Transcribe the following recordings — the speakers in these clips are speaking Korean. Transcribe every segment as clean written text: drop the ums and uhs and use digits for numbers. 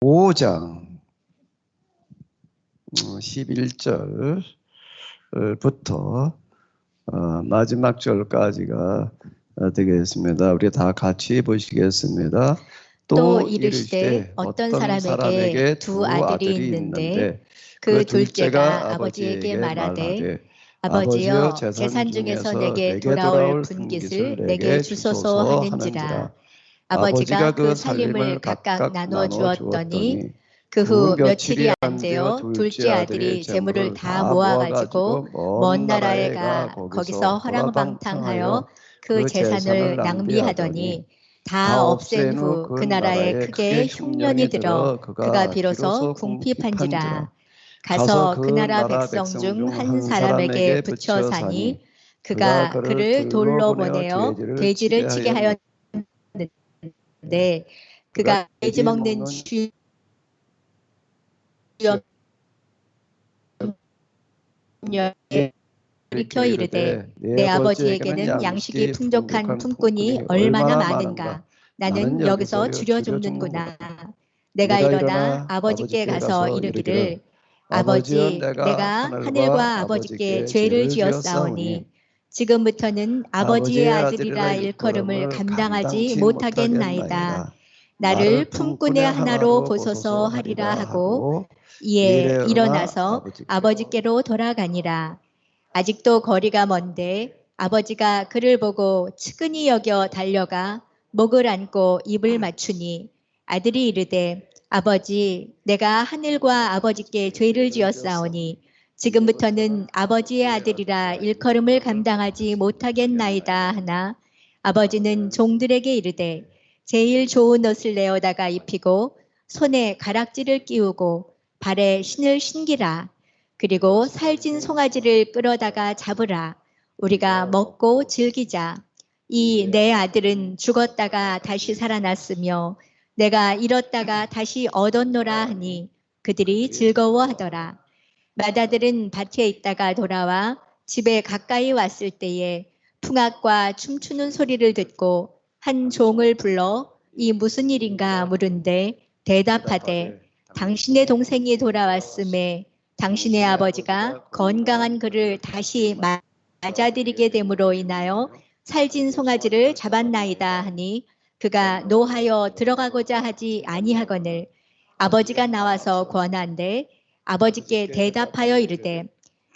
5장 11절부터 마지막 절까지가 되겠습니다. 우리 다 같이 보시겠습니다. 또 이르시되 어떤 사람에게 두 아들이 있는데 그 둘째가 아버지에게 말하되 아버지여 재산 중에서 내게 돌아올 분깃을 내게 주소서 하는지라. 아버지가 그 살림을 각각 나눠 주었더니 그 후 며칠이 안 되어 둘째 아들이 재물을 다 모아가지고 먼 나라에 가 거기서 허랑방탕하여 그 재산을 낭비하더니 다 없앤 후 그 나라에 크게 흉년이 들어 그가 비로소 궁핍한지라. 가서 그 나라 백성 중 한 사람에게 붙여 사니 그가 그를 돌로 보내어 돼지를 치게 하였는데 그가 돼지 먹는 주여 일켜 이르되 내 아버지에게는 양식이 풍족한 품꾼이 얼마나 많은가. 나는 여기서 줄여 줍는구나. 내가 일어나 아버지께 가서 이르기를 아버지 내가 하늘과 아버지께 죄를 지었사오니 지금부터는 아버지의 아들이라 일컬음을 감당하지 못하겠나이다. 나를 품꾼의 하나로 보소서 하리라 하고 이에 일어나서 아버지께로 돌아가니라. 아직도 거리가 먼데 아버지가 그를 보고 측은히 여겨 달려가 목을 안고 입을 맞추니 아들이 이르되 아버지 내가 하늘과 아버지께 죄를 지었사오니 지금부터는 아버지의 아들이라 일컬음을 감당하지 못하겠나이다 하나 아버지는 종들에게 이르되 제일 좋은 옷을 내어다가 입히고 손에 가락지를 끼우고 발에 신을 신기라. 그리고 살찐 송아지를 끌어다가 잡으라. 우리가 먹고 즐기자. 이 내 아들은 죽었다가 다시 살아났으며 내가 잃었다가 다시 얻었노라 하니 그들이 즐거워하더라. 맏아들은 밭에 있다가 돌아와 집에 가까이 왔을 때에 풍악과 춤추는 소리를 듣고 한 종을 불러 이 무슨 일인가 물은데 대답하되 당신의 동생이 돌아왔음에 당신의 아버지가 건강한 그를 다시 맞아들이게 됨으로 인하여 살찐 송아지를 잡았나이다 하니 그가 노하여 들어가고자 하지 아니하거늘 아버지가 나와서 권한대 아버지께 대답하여 이르되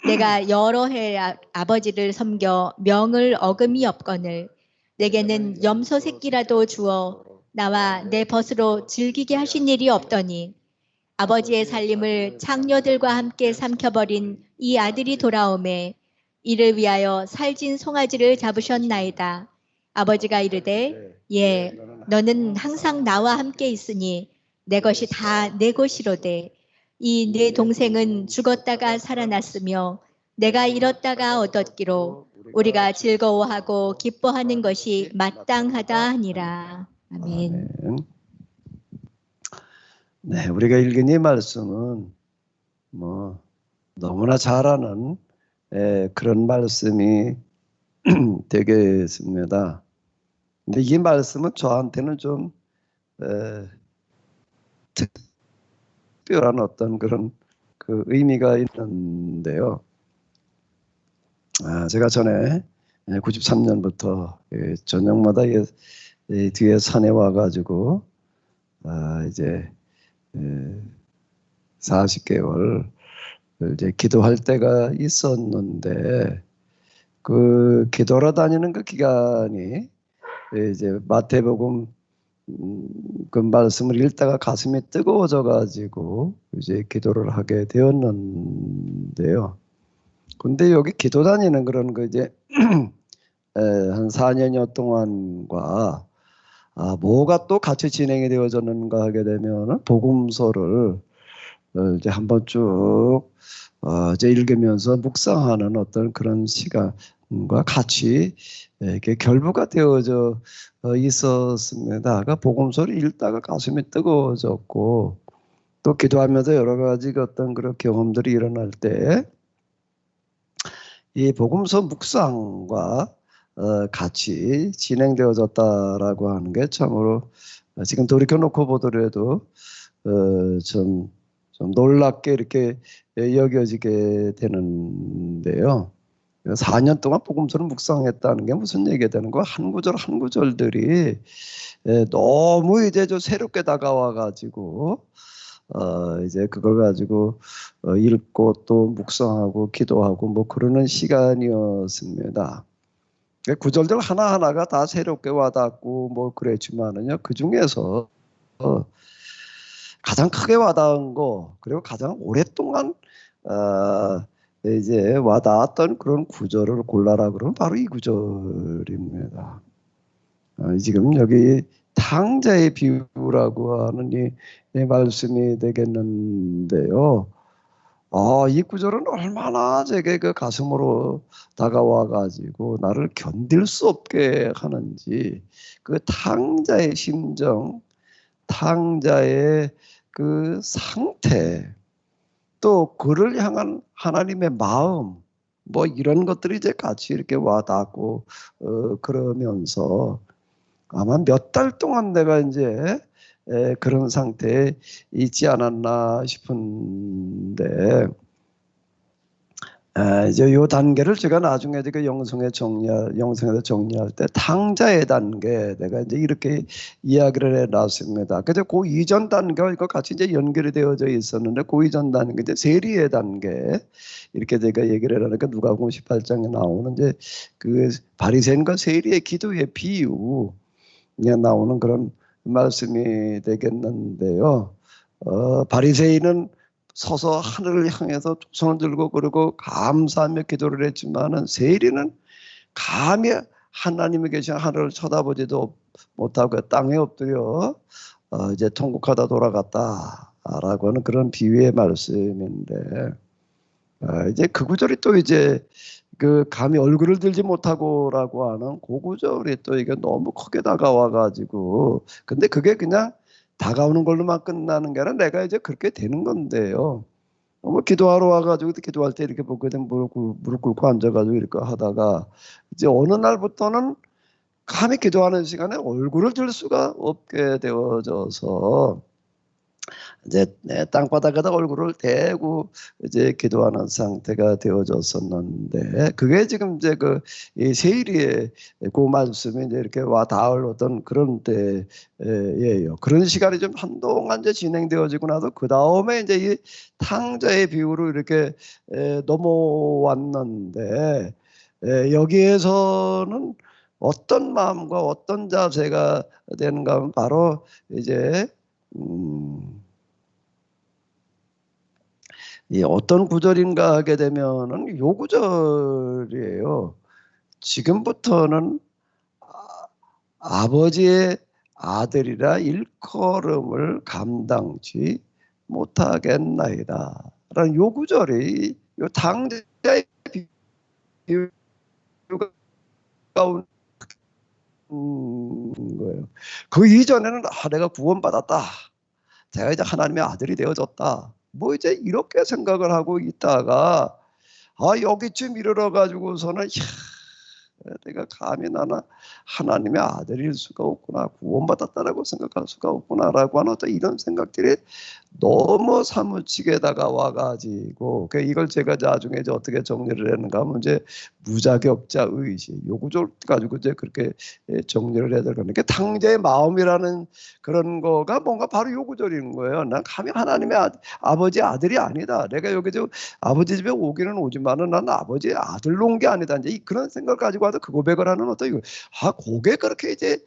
내가 여러 해 아버지를 섬겨 명을 어금이 없거늘 내게는 염소 새끼라도 주어 나와 내 벗으로 즐기게 하신 일이 없더니 아버지의 살림을 창녀들과 함께 삼켜버린 이 아들이 돌아오매 이를 위하여 살찐 송아지를 잡으셨나이다. 아버지가 이르되 예 너는 항상 나와 함께 있으니 내 것이 다 내 것이로되 이 내 동생은 죽었다가 살아났으며 내가 잃었다가 얻었기로 우리가 즐거워하고 기뻐하는 것이 마땅하다 하니라. 아멘. 네, 우리가 읽은 이 말씀은 너무나 잘 아는 그런 말씀이 되겠습니다. 근데 이 말씀은 저한테는 좀 특별한 어떤 그런 그 의미가 있는데요. 제가 전에 93년부터 저녁마다 뒤에 산에 와가지고 이제 40개월 이제 기도할 때가 있었는데 그 기도로 다니는 그 기간이 이제 마태복음 그 말씀을 읽다가 가슴이 뜨거워져 가지고 이제 기도를 하게 되었는데요. 근데 여기 기도 다니는 그런 그 이제 한 4년여 동안과 뭐가 또 같이 진행이 되어졌는가 하게 되면 복음서를 이제 한번 쭉 이제 읽으면서 묵상하는 어떤 그런 시간과 같이 이렇게 결부가 되어져 있었습니다. 그러니까 복음서를 읽다가 가슴이 뜨거워졌고 또 기도하면서 여러 가지 어떤 그런 경험들이 일어날 때 이 복음서 묵상과 같이 진행되어졌다라고 하는 게 참으로 지금 돌이켜놓고 보더라도 좀 놀랍게 이렇게 여겨지게 되는데요. 4년 동안 복음서를 묵상했다는 게 무슨 얘기가 되는 거야? 한 구절 한 구절들이 너무 이제 좀 새롭게 다가와 가지고 이제 그걸 가지고 읽고 또 묵상하고 기도하고 뭐 그러는 시간이었습니다. 구절들 하나하나가 다 새롭게 와닿고 뭐 그랬지만은요, 그 중에서 가장 크게 와닿은 거, 그리고 가장 오랫동안 이제 와닿았던 그런 구절을 골라라 그러면 바로 이 구절입니다. 지금 여기 탕자의 비유라고 하는 이 말씀이 되겠는데요. 이 구절은 얼마나 제게 그 가슴으로 다가와 가지고 나를 견딜 수 없게 하는지, 그 탕자의 심정, 탕자의 그 상태, 또 그를 향한 하나님의 마음, 뭐 이런 것들이 이제 같이 이렇게 와닿고 그러면서 아마 몇 달 동안 내가 이제 그런 상태에 있지 않았나 싶은데, 이제 요 단계를 제가 나중에 그 영성에서 정리할 때 탕자의 단계, 내가 이제 이렇게 이야기를 해놨습니다. 근데 그 이전 단계와 이거 같이 이제 연결이 되어져 있었는데, 그 이전 단계 이제 세리의 단계, 이렇게 제가 얘기를 하니까 누가복음 18장에 나오는 이제 그 바리새인과 세리의 기도의 비유 나오는 그런 말씀이 되겠는데요. 바리새인은 서서 하늘을 향해서 두 손을 들고 그러고 감사하며 기도를 했지만은 세리는 감히 하나님이 계신 하늘을 쳐다보지도 못하고 땅에 엎드려 이제 통곡하다 돌아갔다라고 하는 그런 비유의 말씀인데, 이제 그 구절이 또 이제 그 감히 얼굴을 들지 못하고라고 하는 그 구절이 또 이게 너무 크게 다가와 가지고, 근데 그게 그냥 다가오는 걸로만 끝나는 게 아니라 내가 이제 그렇게 되는 건데요. 뭐 기도하러 와가지고 기도할 때 이렇게 보게 되면 무릎 꿇고 앉아가지고 이렇게 하다가 이제 어느 날부터는 감히 기도하는 시간에 얼굴을 들 수가 없게 되어져서 이제 땅바닥에다 얼굴을 대고 이제 기도하는 상태가 되어졌었는데, 그게 지금 이제 이 세일이의 그 말씀이 이제 이렇게 와 닿을 어떤 그런 때예요. 그런 시간이 좀 한동안 이제 진행되어지고 나서 그 다음에 이제 이 탕자의 비유로 이렇게 넘어왔는데, 여기에서는 어떤 마음과 어떤 자세가 되는가 하면 바로 이제 이 어떤 구절인가 하게 되면은 요 구절이에요. 지금부터는 아버지의 아들이라 일컬음을 감당치 못하겠나이다 라는 요 구절이 요 당자의 비유가 거예요. 그 이전에는 내가 구원받았다, 제가 이제 하나님의 아들이 되어졌다, 뭐 이제 이렇게 생각을 하고 있다가 여기쯤 이르러 가지고서는 내가 감히 나나 하나님의 아들일 수가 없구나, 구원받았다라고 생각할 수가 없구나라고 하는 어떤 이런 생각들이 너무 사무치게 다가와 가지고, 이걸 제가 나중에 이제 어떻게 정리를 했는가 하면 이제 무자격자 의식, 요 구절 가지고 이제 그렇게 정리를 해야 될 거니까, 탕자의 마음이라는 그런 거가 뭔가 바로 요 구절인 거예요. 난 감히 하나님의 아버지 아들이 아니다, 내가 여기 저 아버지 집에 오기는 오지만은 난 아버지의 아들로 온 게 아니다, 이제 그런 생각을 가지고 와서 그 고백을 하는 어떤 이거 그게 그렇게 이제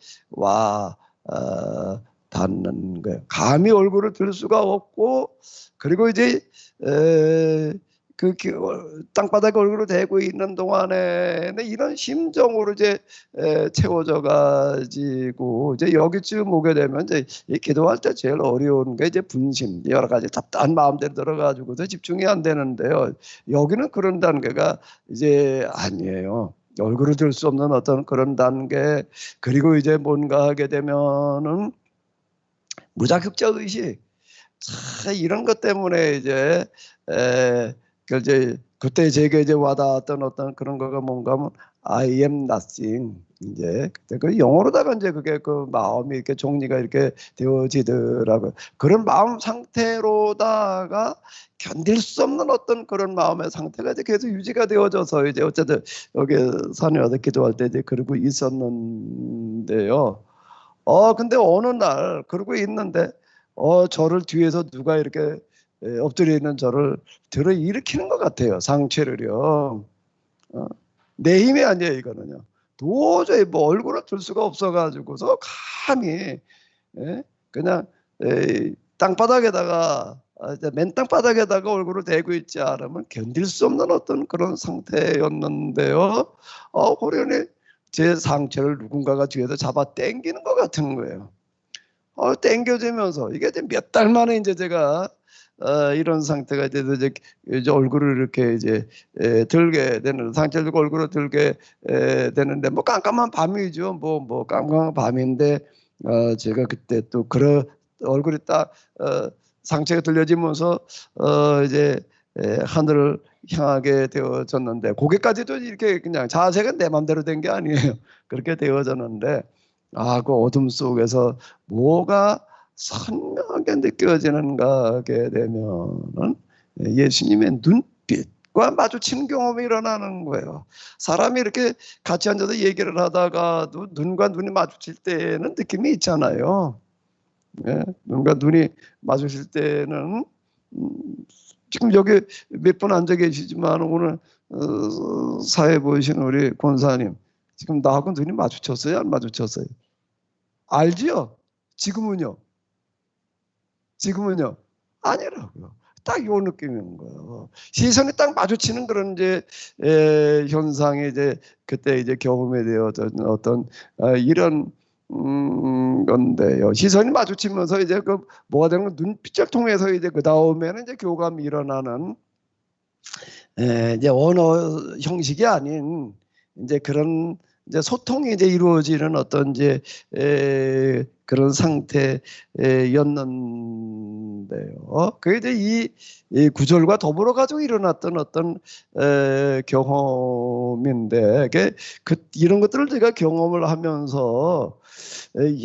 닿는 거예요. 감히 얼굴을 들 수가 없고, 그리고 이제 땅바닥에 얼굴을 대고 있는 동안에는 이런 심정으로 이제 채워져 가지고, 이제 여기쯤 오게 되면 이제 이 기도할 때 제일 어려운 게 이제 분심, 여러 가지 답답한 마음대로 들어가지고도 집중이 안 되는데요. 여기는 그런 단계가 이제 아니에요. 얼굴을 들 수 없는 어떤 그런 단계, 그리고 이제 뭔가 하게 되면은 무자격자 의식, 이런 것 때문에 이제 이제 그때 제게 이제 와닿았던 어떤 그런 거가 뭔가 하면 I am nothing. 이제 그때 그 영어로다가 이제 그게 그 마음이 이렇게 정리가 이렇게 되어지더라고요. 그런 마음 상태로다가 견딜 수 없는 어떤 그런 마음의 상태가 이제 계속 유지가 되어져서 이제 어쨌든 여기 산에 와서 기도할 때 이제 그러고 있었는데요. 근데 어느 날 그러고 있는데 저를 뒤에서 누가 이렇게 엎드려 있는 저를 들어 일으키는 것 같아요. 상체를요. 내 힘이 아니에요, 이거는요. 도저히 뭐 얼굴을 들 수가 없어가지고서 감히 그냥 땅바닥에다가 맨 땅바닥에다가 얼굴을 대고 있지 않으면 견딜 수 없는 어떤 그런 상태였는데요. 호련히 제 상체를 누군가가 뒤에서 잡아 당기는 것 같은 거예요. 당겨지면서 이게 몇 달 만에 이제 제가 이런 상태가 이제 얼굴을 이렇게 이제 들게 되는 상체를 들고 얼굴을 들게 되는데 뭐 깜깜한 밤이죠. 뭐 깜깜한 밤인데 제가 그때 또 얼굴이 딱 상체가 들려지면서 이제 하늘을 향하게 되어졌는데 고개까지도 이렇게 그냥 자세가 내 맘대로 된 게 아니에요. 그렇게 되어졌는데 그 어둠 속에서 뭐가 선명하게 느껴지는가 하게 되면은 예수님의 눈빛과 마주치는 경험이 일어나는 거예요. 사람이 이렇게 같이 앉아서 얘기를 하다가도 눈과 눈이 마주칠 때는 느낌이 있잖아요. 눈과 눈이 마주칠 때는 지금 여기 몇 분 앉아 계시지만 오늘 사회 보이신 우리 권사님 지금 나하고 눈이 마주쳤어요? 안 마주쳤어요? 알지요? 지금은요? 아니라고요. 딱 요 느낌인 거예요. 시선이 딱 마주치는 그런 이제 현상이 이제 그때 이제 경험에 되어진 어떤 이런 건데요. 시선이 마주치면서 이제 그 뭐가 되는 눈빛을 통해서 이제 그 다음에는 이제 교감이 일어나는 이제 언어 형식이 아닌 이제 그런 이제 소통이 이제 이루어지는 어떤 이제 그런 상태였는데요. 그게 이제 이 구절과 더불어 가지고 일어났던 어떤 경험인데, 이런 것들을 제가 경험을 하면서,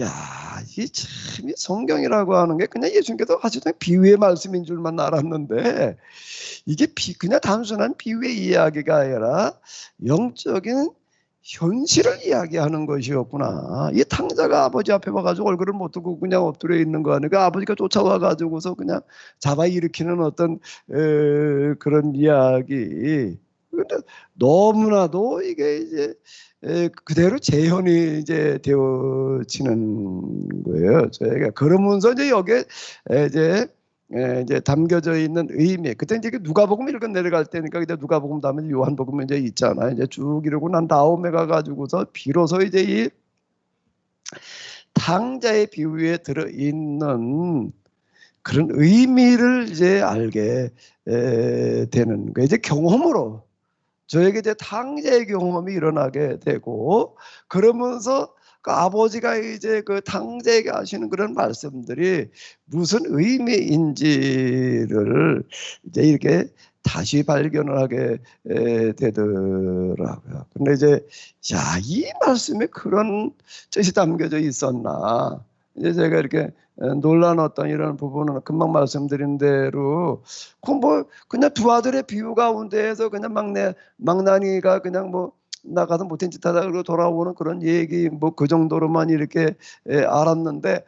야, 이 참 성경이라고 하는 게 그냥 예수님께서 하시던 비유의 말씀인 줄만 알았는데, 이게 그냥 단순한 비유의 이야기가 아니라 영적인 현실을 이야기하는 것이었구나. 이 탕자가 아버지 앞에 와가지고 얼굴을 못 들고 그냥 엎드려 있는 거 아니까 아버지가 쫓아와가지고서 그냥 잡아 일으키는 어떤 그런 이야기. 근데 너무나도 이게 이제 그대로 재현이 이제 되어지는 거예요. 저희가 그러면서 이제 여기에 이제 담겨져 있는 의미. 그때 이제 누가복음 읽어 내려갈 때니까 그때 누가복음 다음에 요한복음 이제 있잖아요. 이제 쭉 이러고 난 다음에 가가지고서 비로소 이제 이 탕자의 비유에 들어 있는 그런 의미를 이제 알게 되는 거예요. 이제 경험으로 저에게 이제 탕자의 경험이 일어나게 되고 그러면서 그 아버지가 이제 그 탕자에게 하시는 그런 말씀들이 무슨 의미인지를 이제 이렇게 다시 발견을 하게 되더라고요. 근데 이제 이 말씀에 그런 뜻이 담겨져 있었나. 이제 제가 이렇게 놀란 어떤 이런 부분은 금방 말씀드린 대로 그냥 두 아들의 비유 가운데에서 그냥 막나니가 그냥 뭐 나가서 못한 짓 하다 그러고 돌아오는 그런 얘기 뭐 그 정도로만 이렇게 알았는데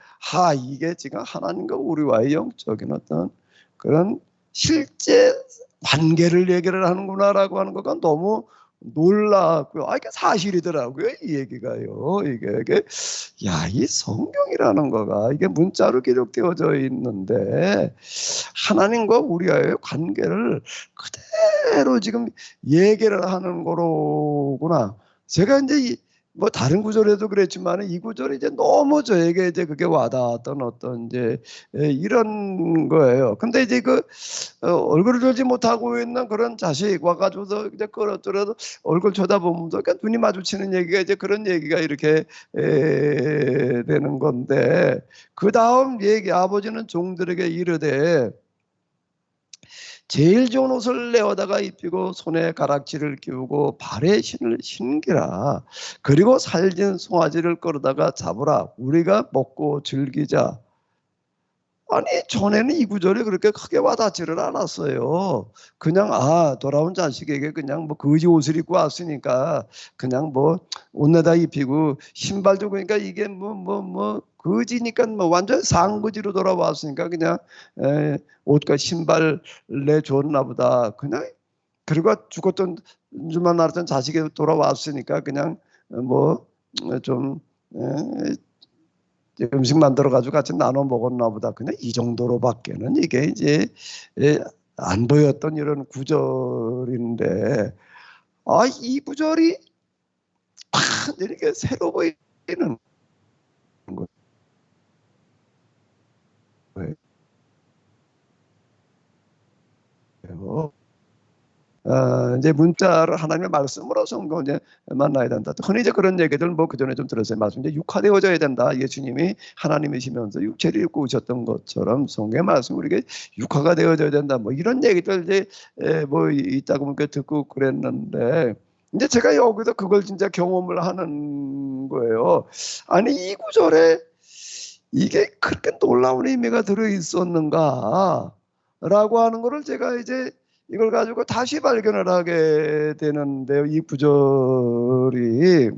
이게 지금 하나님과 우리와의 영적인 어떤 그런 실제 관계를 얘기를 하는구나라고 하는 거가 너무 놀랐고요. 이게 사실이더라고요. 이 얘기가요. 이게 이 성경이라는 거가 이게 문자로 기록되어져 있는데 하나님과 우리와의 관계를 그대로 지금 얘기를 하는 거로구나. 제가 이제 뭐 다른 구절에도 그랬지만 이 구절이 이제 너무 저에게 이제 그게 와닿았던 어떤 이제 이런 거예요. 근데 이제 얼굴을 들지 못하고 있는 그런 자식 와가지고서 이제 끌어들여도 얼굴 쳐다보면서 그러니까 눈이 마주치는 얘기가 이제 그런 얘기가 이렇게 되는 건데 그 다음 얘기 아버지는 종들에게 이르되 제일 좋은 옷을 내어다가 입히고 손에 가락지를 끼우고 발에 신을 신기라. 그리고 살진 송아지를 끌어다가 잡으라. 우리가 먹고 즐기자. 아니 전에는 이 구절이 그렇게 크게 와닿지를 않았어요. 그냥 돌아온 자식에게 그냥 뭐 거지 옷을 입고 왔으니까 그냥 뭐 옷 내다 입히고 신발도 그러니까 이게 뭐 거지니까 뭐 완전 상거지로 돌아왔으니까 그냥 옷과 신발 내줬나 보다. 그냥 그리고 죽었던 줄만 알았던 자식이 돌아왔으니까 그냥 뭐좀 음식 만들어 가지고 같이 나눠 먹었나 보다. 그냥 이 정도로밖에는 이게 이제 안 보였던 이런 구절인데 이 구절이 팍 이렇게 새로 보이는 거예요. 이제 문자를 하나님의 말씀으로 성경 이제 만나야 된다. 흔히 이제 그런 얘기들 뭐 그 전에 좀 들었어요. 말씀 이제 육화되어져야 된다. 예수님이 하나님이시면서 육체를 입고 오셨던 것처럼 성경의 말씀 우리가 육화가 되어져야 된다. 뭐 이런 얘기들 이제 뭐 있다고 이렇게 듣고 그랬는데 이제 제가 여기서 그걸 진짜 경험을 하는 거예요. 아니 이 구절에 이게 그렇게 놀라운 의미가 들어 있었는가라고 하는 거를 제가 이제 이걸 가지고 다시 발견을 하게 되는데요. 이 구절이.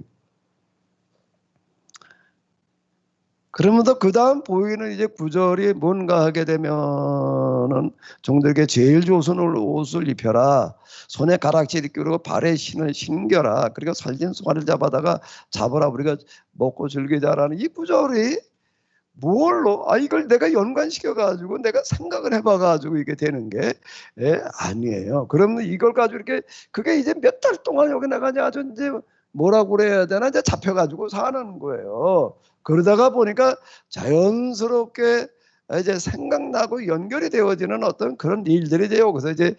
그러면서 그 다음 보이는 이제 구절이 뭔가 하게 되면은 종들에게 제일 좋은 옷을 입혀라. 손에 가락지를 끼우고 발에 신을 신겨라. 그리고 살진 송아를 잡아라. 우리가 먹고 즐기자라는 이 구절이 뭘로? 이걸 내가 연관시켜가지고 내가 생각을 해봐가지고 이게 되는 게 아니에요. 그러면 이걸 가지고 이렇게 그게 이제 몇 달 동안 여기 내가 아주 이제 뭐라고 그래야 되나 이제 잡혀가지고 사는 거예요. 그러다가 보니까 자연스럽게 이제 생각나고 연결이 되어지는 어떤 그런 일들이 돼요. 그래서 이제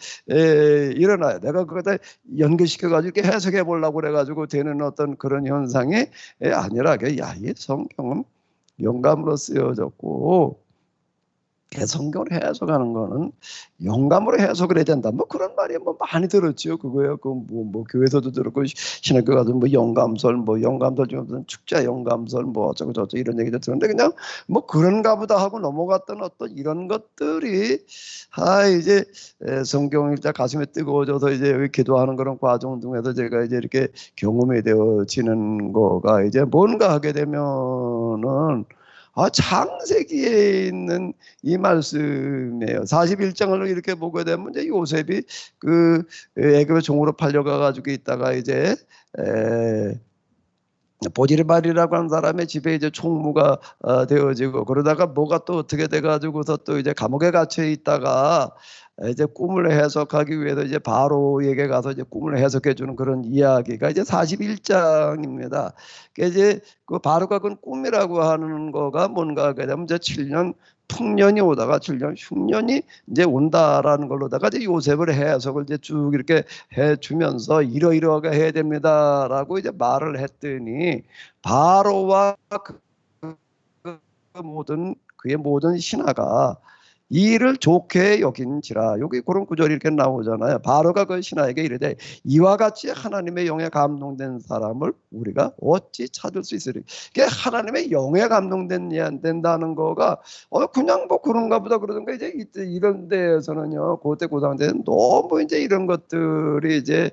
일어나요. 내가 그거다 연결시켜가지고 이렇게 해석해 보려고 그래가지고 되는 어떤 그런 현상이 아니라 이 성경은 영감으로 쓰여졌고 성경을 해석하는 거는 영감으로 해석을 해야 된다. 뭐 그런 말이 뭐 많이 들었죠. 그거요. 뭐 교회에서도 들었고 신학교 가서 뭐 영감설 중에 무슨 축자 영감설 뭐 어쩌고 저쩌고 이런 얘기도 들었는데 그냥 뭐 그런가 보다 하고 넘어갔던 어떤 이런 것들이 이제 성경 읽자 가슴에 뜨거워져서 이제 기도하는 그런 과정 중에서 제가 이제 이렇게 경험이 되어지는 거가 이제 뭔가 하게 되면은 창세기에 있는 이 말씀이에요. 41장을 이렇게 보게 되면 이제 요셉이 그 애굽의 종으로 팔려가 가지고 있다가 이제 보디르발이라고 하는 사람의 집에 이제 총무가 되어지고 그러다가 뭐가 또 어떻게 돼 가지고서 또 이제 감옥에 갇혀 있다가 이제 꿈을 해석하기 위해서 이제 바로에게 가서 이제 꿈을 해석해 주는 그런 이야기가 이제 41장입니다. 이제 그 바로가 그 꿈이라고 하는 거가 뭔가 하게 되면 이제 7년 풍년이 오다가 7년 흉년이 이제 온다라는 걸로다가 이제 요셉을 해석을 이제 쭉 이렇게 해 주면서 이러이러하게 해야 됩니다라고 이제 말을 했더니 바로와 그의 모든 신하가 이 일을 좋게 여긴지라. 여기 그런 구절이 이렇게 나오잖아요. 바로가 그 신하에게 이르되 이와 같이 하나님의 영에 감동된 사람을 우리가 어찌 찾을 수 있으리. 이게 하나님의 영에 감동된다는 거가 그냥 뭐 그런가 보다 그러던가 이제 이런 데에서는요. 그때 고등학교 때는 너무 이제 이런 것들이 이제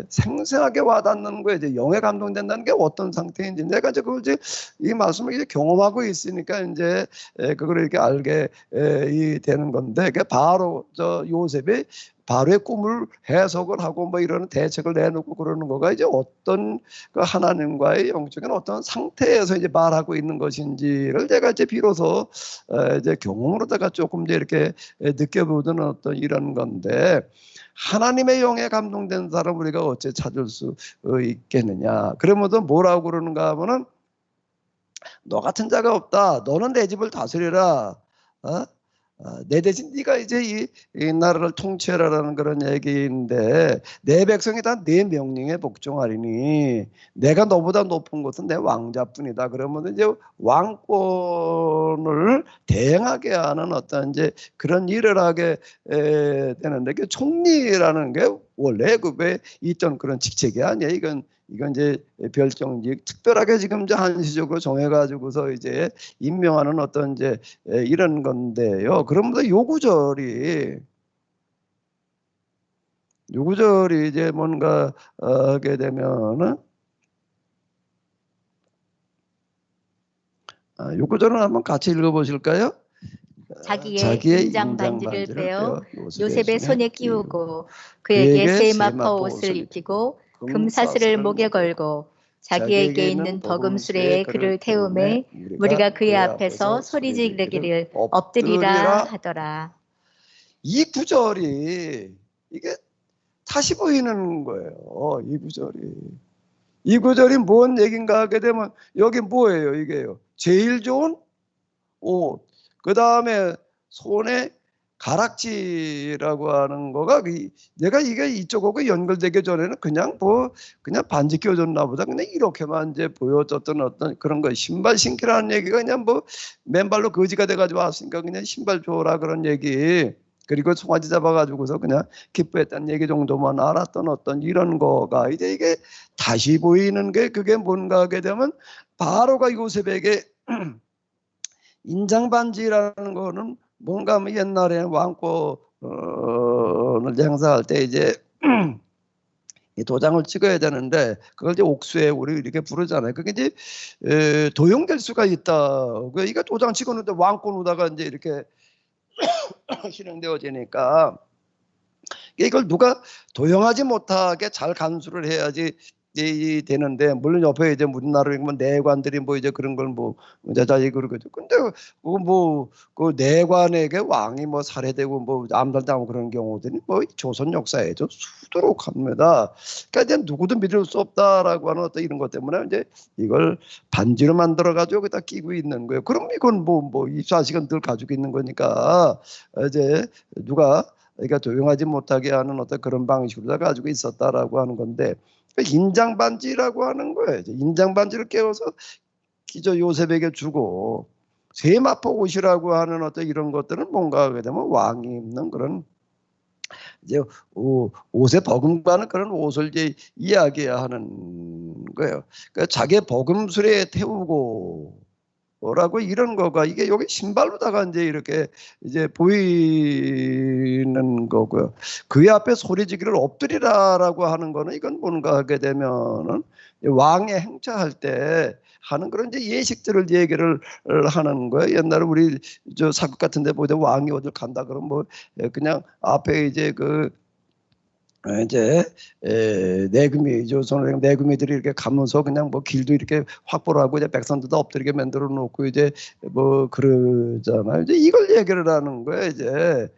생생하게 와닿는 거예요. 이제 영에 감동된다는 게 어떤 상태인지 내가 이제 그걸 이제 이 말씀을 이제 경험하고 있으니까 이제 그걸 이렇게 알게 이 되는 건데 바로 요셉이 바로의 꿈을 해석을 하고 뭐 이런 대책을 내놓고 그러는 거가 이제 어떤 그 하나님과의 영적인 어떤 상태에서 이제 말하고 있는 것인지를 제가 이제 비로소 이제 경험으로다가 조금 이제 이렇게 느껴보는 어떤 이런 건데 하나님의 영에 감동된 사람 우리가 어째 찾을 수 있겠느냐. 그러면서 뭐라고 그러는가 하면은 너 같은 자가 없다. 너는 내 집을 다스리라. 내 대신 네가 이제 이 나라를 통치하라는 그런 얘기인데 내 백성이 다 내 명령에 복종하리니 내가 너보다 높은 것은 내 왕자뿐이다. 그러면 이제 왕권을 대행하게 하는 어떤 이제 그런 일을 하게 되는데 그 총리라는 게 원래 그에 있던 그런 직책이 아니에요. 이건 이제 별정직 특별하게 지금 이제 한시적으로 정해가지고서 이제 임명하는 어떤 이제 이런 건데요. 그러면서 요구절이 이제 뭔가 하게 되면은 요구절은 한번 같이 읽어보실까요? 자기의 인장 반지를 빼어 요셉의 손에 끼우고 그에게 세마포 옷을 입히고 금사슬을 목에 걸고 자기에게 있는 버금수레에 그를 태우매 무리가 그의 앞에서 소리 지르기를 엎드리라 하더라. 이 구절이 이게 다시 보이는 거예요. 이 구절이 뭔 얘기인가 하게 되면 여기 뭐예요? 이게요. 제일 좋은 옷. 그 다음에 손에 가락지라고 하는 거가 내가 이게 이쪽하고 연결되기 전에는 그냥 반지 껴줬나 보다 그냥 이렇게만 이제 보여줬던 어떤 그런 거 신발 신기라는 얘기가 그냥 맨발로 거지가 돼가지고 왔으니까 그냥 신발 줘라 그런 얘기 그리고 송아지 잡아가지고서 그냥 기뻐했다는 얘기 정도만 알았던 어떤 이런 거가 이제 이게 다시 보이는 게 그게 뭔가 하게 되면 바로가 요셉에게 인장반지라는 거는 뭔가 하면 옛날에 왕권을 행사할 때 이제 이 도장을 찍어야 되는데 그걸 이제 옥수에 우리 이렇게 부르잖아요. 그게 이제 도용될 수가 있다. 이거 도장 찍었는데 왕권으로다가 이제 이렇게 실행되어지니까 이걸 누가 도용하지 못하게 잘 간수를 해야지 되는데 물론 옆에 이제 우리나라에 내관들이 이제 그런 걸 자자이 그러거든. 근데 그 내관에게 왕이 살해되고 암살당하고 그런 경우들이 조선 역사에도 수두룩합니다. 그러니까 이제 누구도 믿을 수 없다라고 하는 어떤 이런 것 때문에 이제 이걸 반지로 만들어 가지고 여기다 끼고 있는 거예요. 그럼 이건 24시간 늘 가지고 있는 거니까 이제 누가 그러니까 도용하지 못하게 하는 어떤 그런 방식으로 가지고 있었다라고 하는 건데. 인장반지라고 하는 거예요. 인장반지를 깨워서 기저 요셉에게 주고 세마포 옷이라고 하는 어떤 이런 것들은 뭔가 하게 되면 왕이 입는 그런 이제 옷에 버금가는 그런 옷을 이제 이야기하는 거예요. 그러니까 자기 버금수레에 태우고 뭐라고 이런 거가 이게 여기 신발로다가 이제 이렇게 이제 보이는 거고요. 그 앞에 소리지기를 엎드리라라고 하는 거는 이건 뭔가 하게 되면은 왕의 행차할 때 하는 그런 이제 예식들을 얘기를 하는 거예요. 옛날에 우리 저 사극 같은데 보다 왕이 어딜 간다 그러면 그냥 앞에 이제 이제 내금이 조선 내금이들이 이렇게 가면서 그냥 길도 이렇게 확보를 하고 이제 백성들도 엎드리게 만들어 놓고 이제 그러잖아요. 이제 이걸 얘기를 하는 거예요. 이제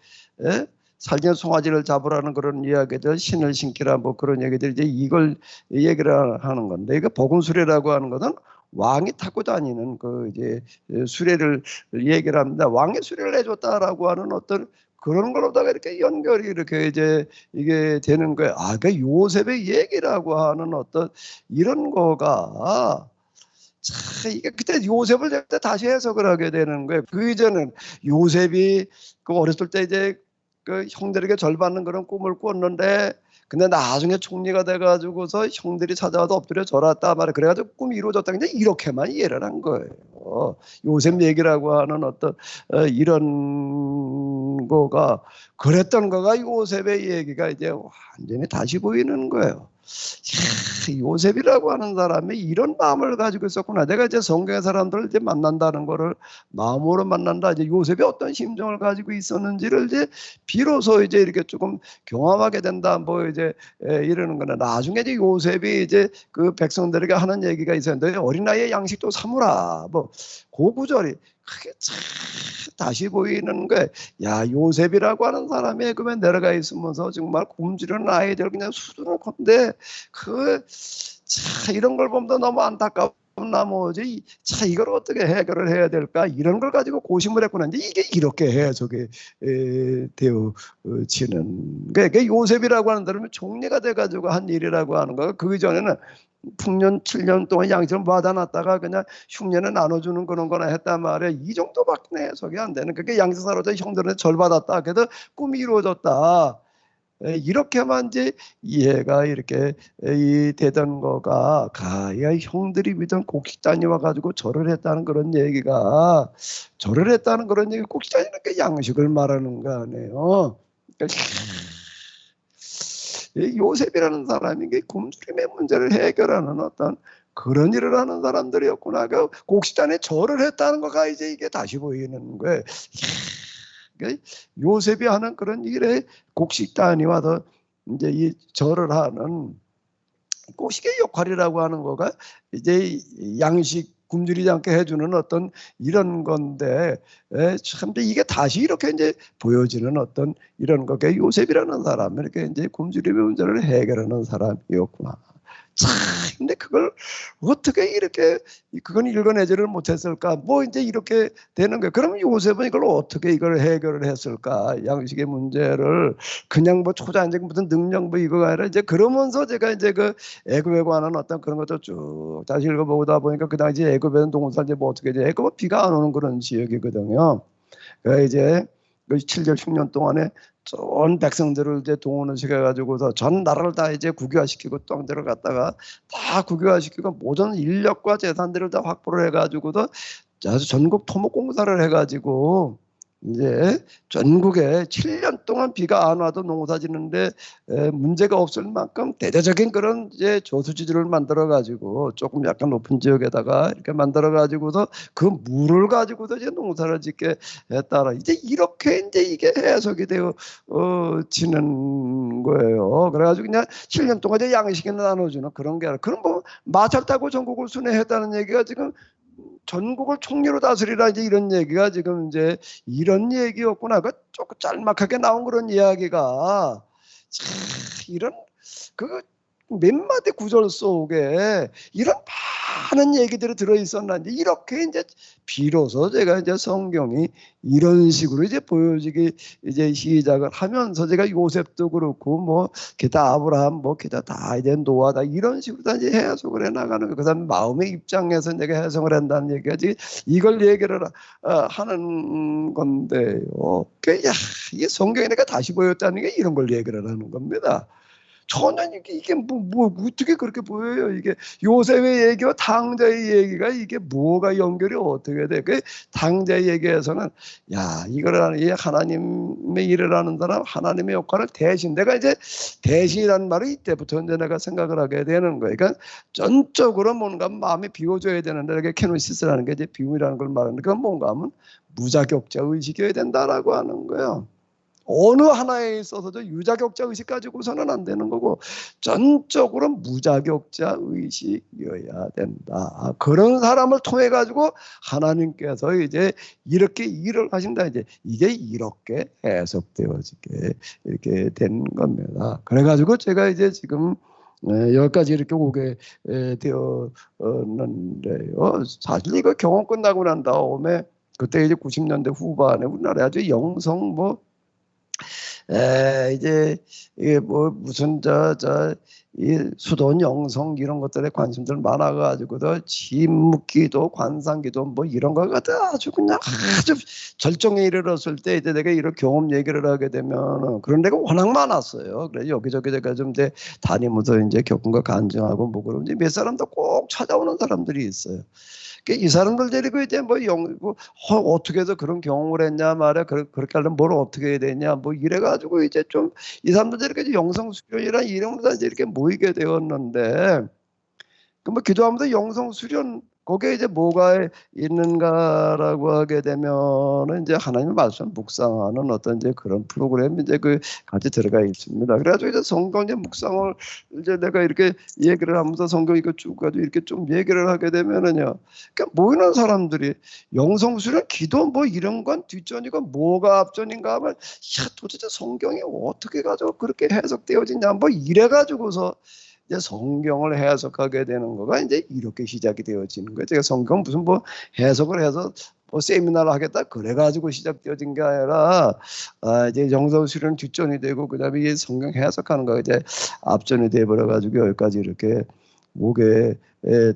살균 송아지를 잡으라는 그런 이야기들, 신을 신기라 그런 얘기들 이제 이걸 얘기를 하는 건데 이거 복음수레라고 하는 것은 왕이 타고 다니는 이제 수레를 얘기를 합니다. 왕의 수레를 해줬다라고 하는 어떤 그런 걸로다가 이렇게 연결이 이렇게 이제 이게 되는 거예요. 그 요셉의 얘기라고 하는 어떤 이런 거가 이게 그때 요셉을 그때 다시 해석을 하게 되는 거예요. 그 이전은 요셉이 어렸을 때 이제 형들에게 절 받는 그런 꿈을 꿨는데 근데 나중에 총리가 돼가지고서 형들이 찾아와도 엎드려 절했다 말이야. 그래가지고 꿈이 이루어졌다. 그냥 이렇게만 이해를 한 거예요. 요셉 얘기라고 하는 어떤 이런 거가 그랬던 거가 요셉의 얘기가 이제 완전히 다시 보이는 거예요. 요셉이라고 하는 사람이 이런 마음을 가지고 있었구나. 내가 이제 성경의 사람들을 이제 만난다는 거를 마음으로 만난다. 이제 요셉이 어떤 심정을 가지고 있었는지를 이제 비로소 이제 이렇게 조금 경험하게 된다. 이제 이러는 거나 나중에 이제 요셉이 이제 그 백성들에게 하는 얘기가 있었는데 어린아이의 양식도 삼으라. 그 구절이 크게 참 다시 보이는 거예요. 야, 요셉이라고 하는 사람이 그러면 내려가 있으면서 정말 굶주리는 아이들 그냥 수두룩한데 이런 걸 보면 너무 안타까워. 나머지 자 이걸 어떻게 해결을 해야 될까 이런 걸 가지고 고심을 했구나. 이제 이게 이렇게 해석이 되어지는. 그러니까 요셉이라고 하는 사람이 총리가 돼가지고 한 일이라고 하는 거. 그 전에는 풍년 7년 동안 양식을 받아놨다가 그냥 흉년에 나눠주는 그런 거나 했단 말이야. 이 정도밖에 해석이 안 되는. 그게 양식사로서 형들한테 절 받았다. 그래도 꿈이 이루어졌다. 이렇게만 이제 이해가 이렇게 되던 거가 가야 형들이 믿던 곡식단이 와가지고 절을 했다는 그런 얘기가 절을 했다는 그런 얘기 곡식단이는 그 양식을 말하는 거 아니에요. 그러니까 요셉이라는 사람이 굶주림의 문제를 해결하는 어떤 그런 일을 하는 사람들이었구나. 그 곡식단에 절을 했다는 거가 이제 이게 다시 보이는 거예요. 요셉이 하는 그런 일에 곡식단이 와서 이제 이 절을 하는 곡식의 역할이라고 하는 거가 이제 양식 굶주리지 않게 해주는 어떤 이런 건데 참 이게 다시 이렇게 이제 보여지는 어떤 이런 거게 요셉이라는 사람 이렇게 이제 굶주림의 문제를 해결하는 사람이었구나. 참 근데 그걸 어떻게 이렇게 그건 읽어내지를 못했을까? 뭐 이제 이렇게 되는 거예요. 그러면 요셉은 이걸 어떻게 이걸 해결을 했을까? 양식의 문제를 그냥 뭐 초자연적 무슨 능력 뭐 이거가 아니라 이제 그러면서 제가 이제 그 애굽에 관한 어떤 그런 것도 쭉 다시 읽어보다 보니까 그 당시 애굽에는 농사 이제 뭐 어떻게 이제 애굽은 비가 안 오는 그런 지역이거든요. 그 이제 그 7절 10년 동안에 전 백성들을 이제 동원을 시켜가지고서 전 나라를 다 이제 국유화시키고 땅들을 갖다가 다 국유화시키고 모든 인력과 재산들을 다 확보를 해가지고서 아주 전국 토목공사를 해가지고 이제 전국에 7년 동안 비가 안 와도 농사 짓는데 문제가 없을 만큼 대대적인 그런 이제 저수지들을 만들어 가지고 조금 약간 높은 지역에다가 이렇게 만들어 가지고서 그 물을 가지고서 이제 농사를 짓게 했다라. 이제 이렇게 이제 이게 해석이 되어 지는 거예요. 그래가지고 그냥 7년 동안 이제 양식을 나눠주는 그런 게 아니라 그럼 뭐 마찰 타고 전국을 순회했다는 얘기가 지금 전국을 총리로 다스리라 이제 이런 얘기가 지금 이제 이런 얘기였구나. 그 조금 짤막하게 나온 그런 이야기가 참 이런 그 몇 마디 구절 속에 이런 많은 얘기들이 들어 있었는지 이렇게 이제 비로소 제가 이제 성경이 이런 식으로 이제 보여지기 이제 시작을 하면서 제가 요셉도 그렇고 뭐 기타 아브라함 뭐 기타 다 이제 노아다 이런 식으로 다 이제 해석을 해 나가는 거. 그다음 마음의 입장에서 내가 해석을 한다는 얘기가 이걸 얘기를 하는 건데요. 이게 성경에 내가 다시 보였다는 게 이런 걸 얘기를 하는 겁니다. 전혀 이게 뭐 어떻게 그렇게 보여요? 이게 요셉의 얘기와 당자의 얘기가 이게 뭐가 연결이 어떻게 돼? 그 당자의 얘기에서는 야 이거를 하는 이 하나님의 일을 하는 사람 하나님의 역할을 대신 내가 이제 대신이라는 말을 이때부터 이제 내가 생각을 하게 되는 거예요. 그러니까 전적으로 뭔가 마음이 비워줘야 되는데 이렇게 케노시스라는 게 이제 비움이라는 걸 말하는데 그건 뭔가 하면 무자격자 의식이어야 된다라고 하는 거예요. 어느 하나에 있어서도 유자격자 의식 가지고서는 안 되는 거고 전적으로 무자격자 의식이어야 된다. 그런 사람을 통해 가지고 하나님께서 이제 이렇게 일을 하신다. 이제 이게 이렇게 해석되어지게 이렇게 된 겁니다. 그래가지고 제가 이제 지금 여기까지 이렇게 오게 되었는데요. 사실 이거 경험 끝나고 난 다음에 그때 이제 90년대 후반에 우리나라에 아주 영성 이제 이게 뭐 무슨 이 수돈 영성 이런 것들에 관심들 많아가지고도 진묵기도 관상기도 뭐 이런 거 갖다 아주 그냥 아주 절정에 이르렀을 때 이제 내가 이런 경험 얘기를 하게 되면 그런 데가 워낙 많았어요. 그래서 여기저기 제가 좀 이제 다니면서 이제 겪은 거 간증하고 뭐 그런 이제 몇 사람도 꼭 찾아오는 사람들이 있어요. 이 사람들 데리고 이제 뭐 어떻게 해서 그런 경험을 했냐 말이야. 그렇게 하려면 뭘 어떻게 해야 되냐 뭐 이래가지고 이제 좀 이 사람들 데리고 영성 수련이라는 이름으로 이제 이렇게 모이게 되었는데 그 뭐 기도하면서 영성 수련 거기에 이제 뭐가 있는가라고 하게 되면은 이제 하나님의 말씀 묵상하는 어떤 이제 그런 프로그램이 이제 그 같이 들어가 있습니다. 그래가지고 이제 성경 이제 묵상을 이제 내가 이렇게 얘기를 하면서 성경 이거 쭉 가지고 이렇게 좀 얘기를 하게 되면은요. 그러니까 모이는 사람들이 영성 수련 기도 뭐 이런 건 뒷전이고 뭐가 앞전인가 하면 야 도대체 성경이 어떻게 가지고 그렇게 해석되어지냐 뭐 이래가지고서 이제 성경을 해석하게 되는 거가 이제 이렇게 시작이 되어지는 거예요. 제가 성경 무슨 뭐 해석을 해서 뭐 세미나를 하겠다 그래가지고 시작되어진 게 아니라 이제 영성 수련 뒷전이 되고 그다음에 이 성경 해석하는 거가 이제 앞전이 돼버려가지고 여기까지 이렇게 오게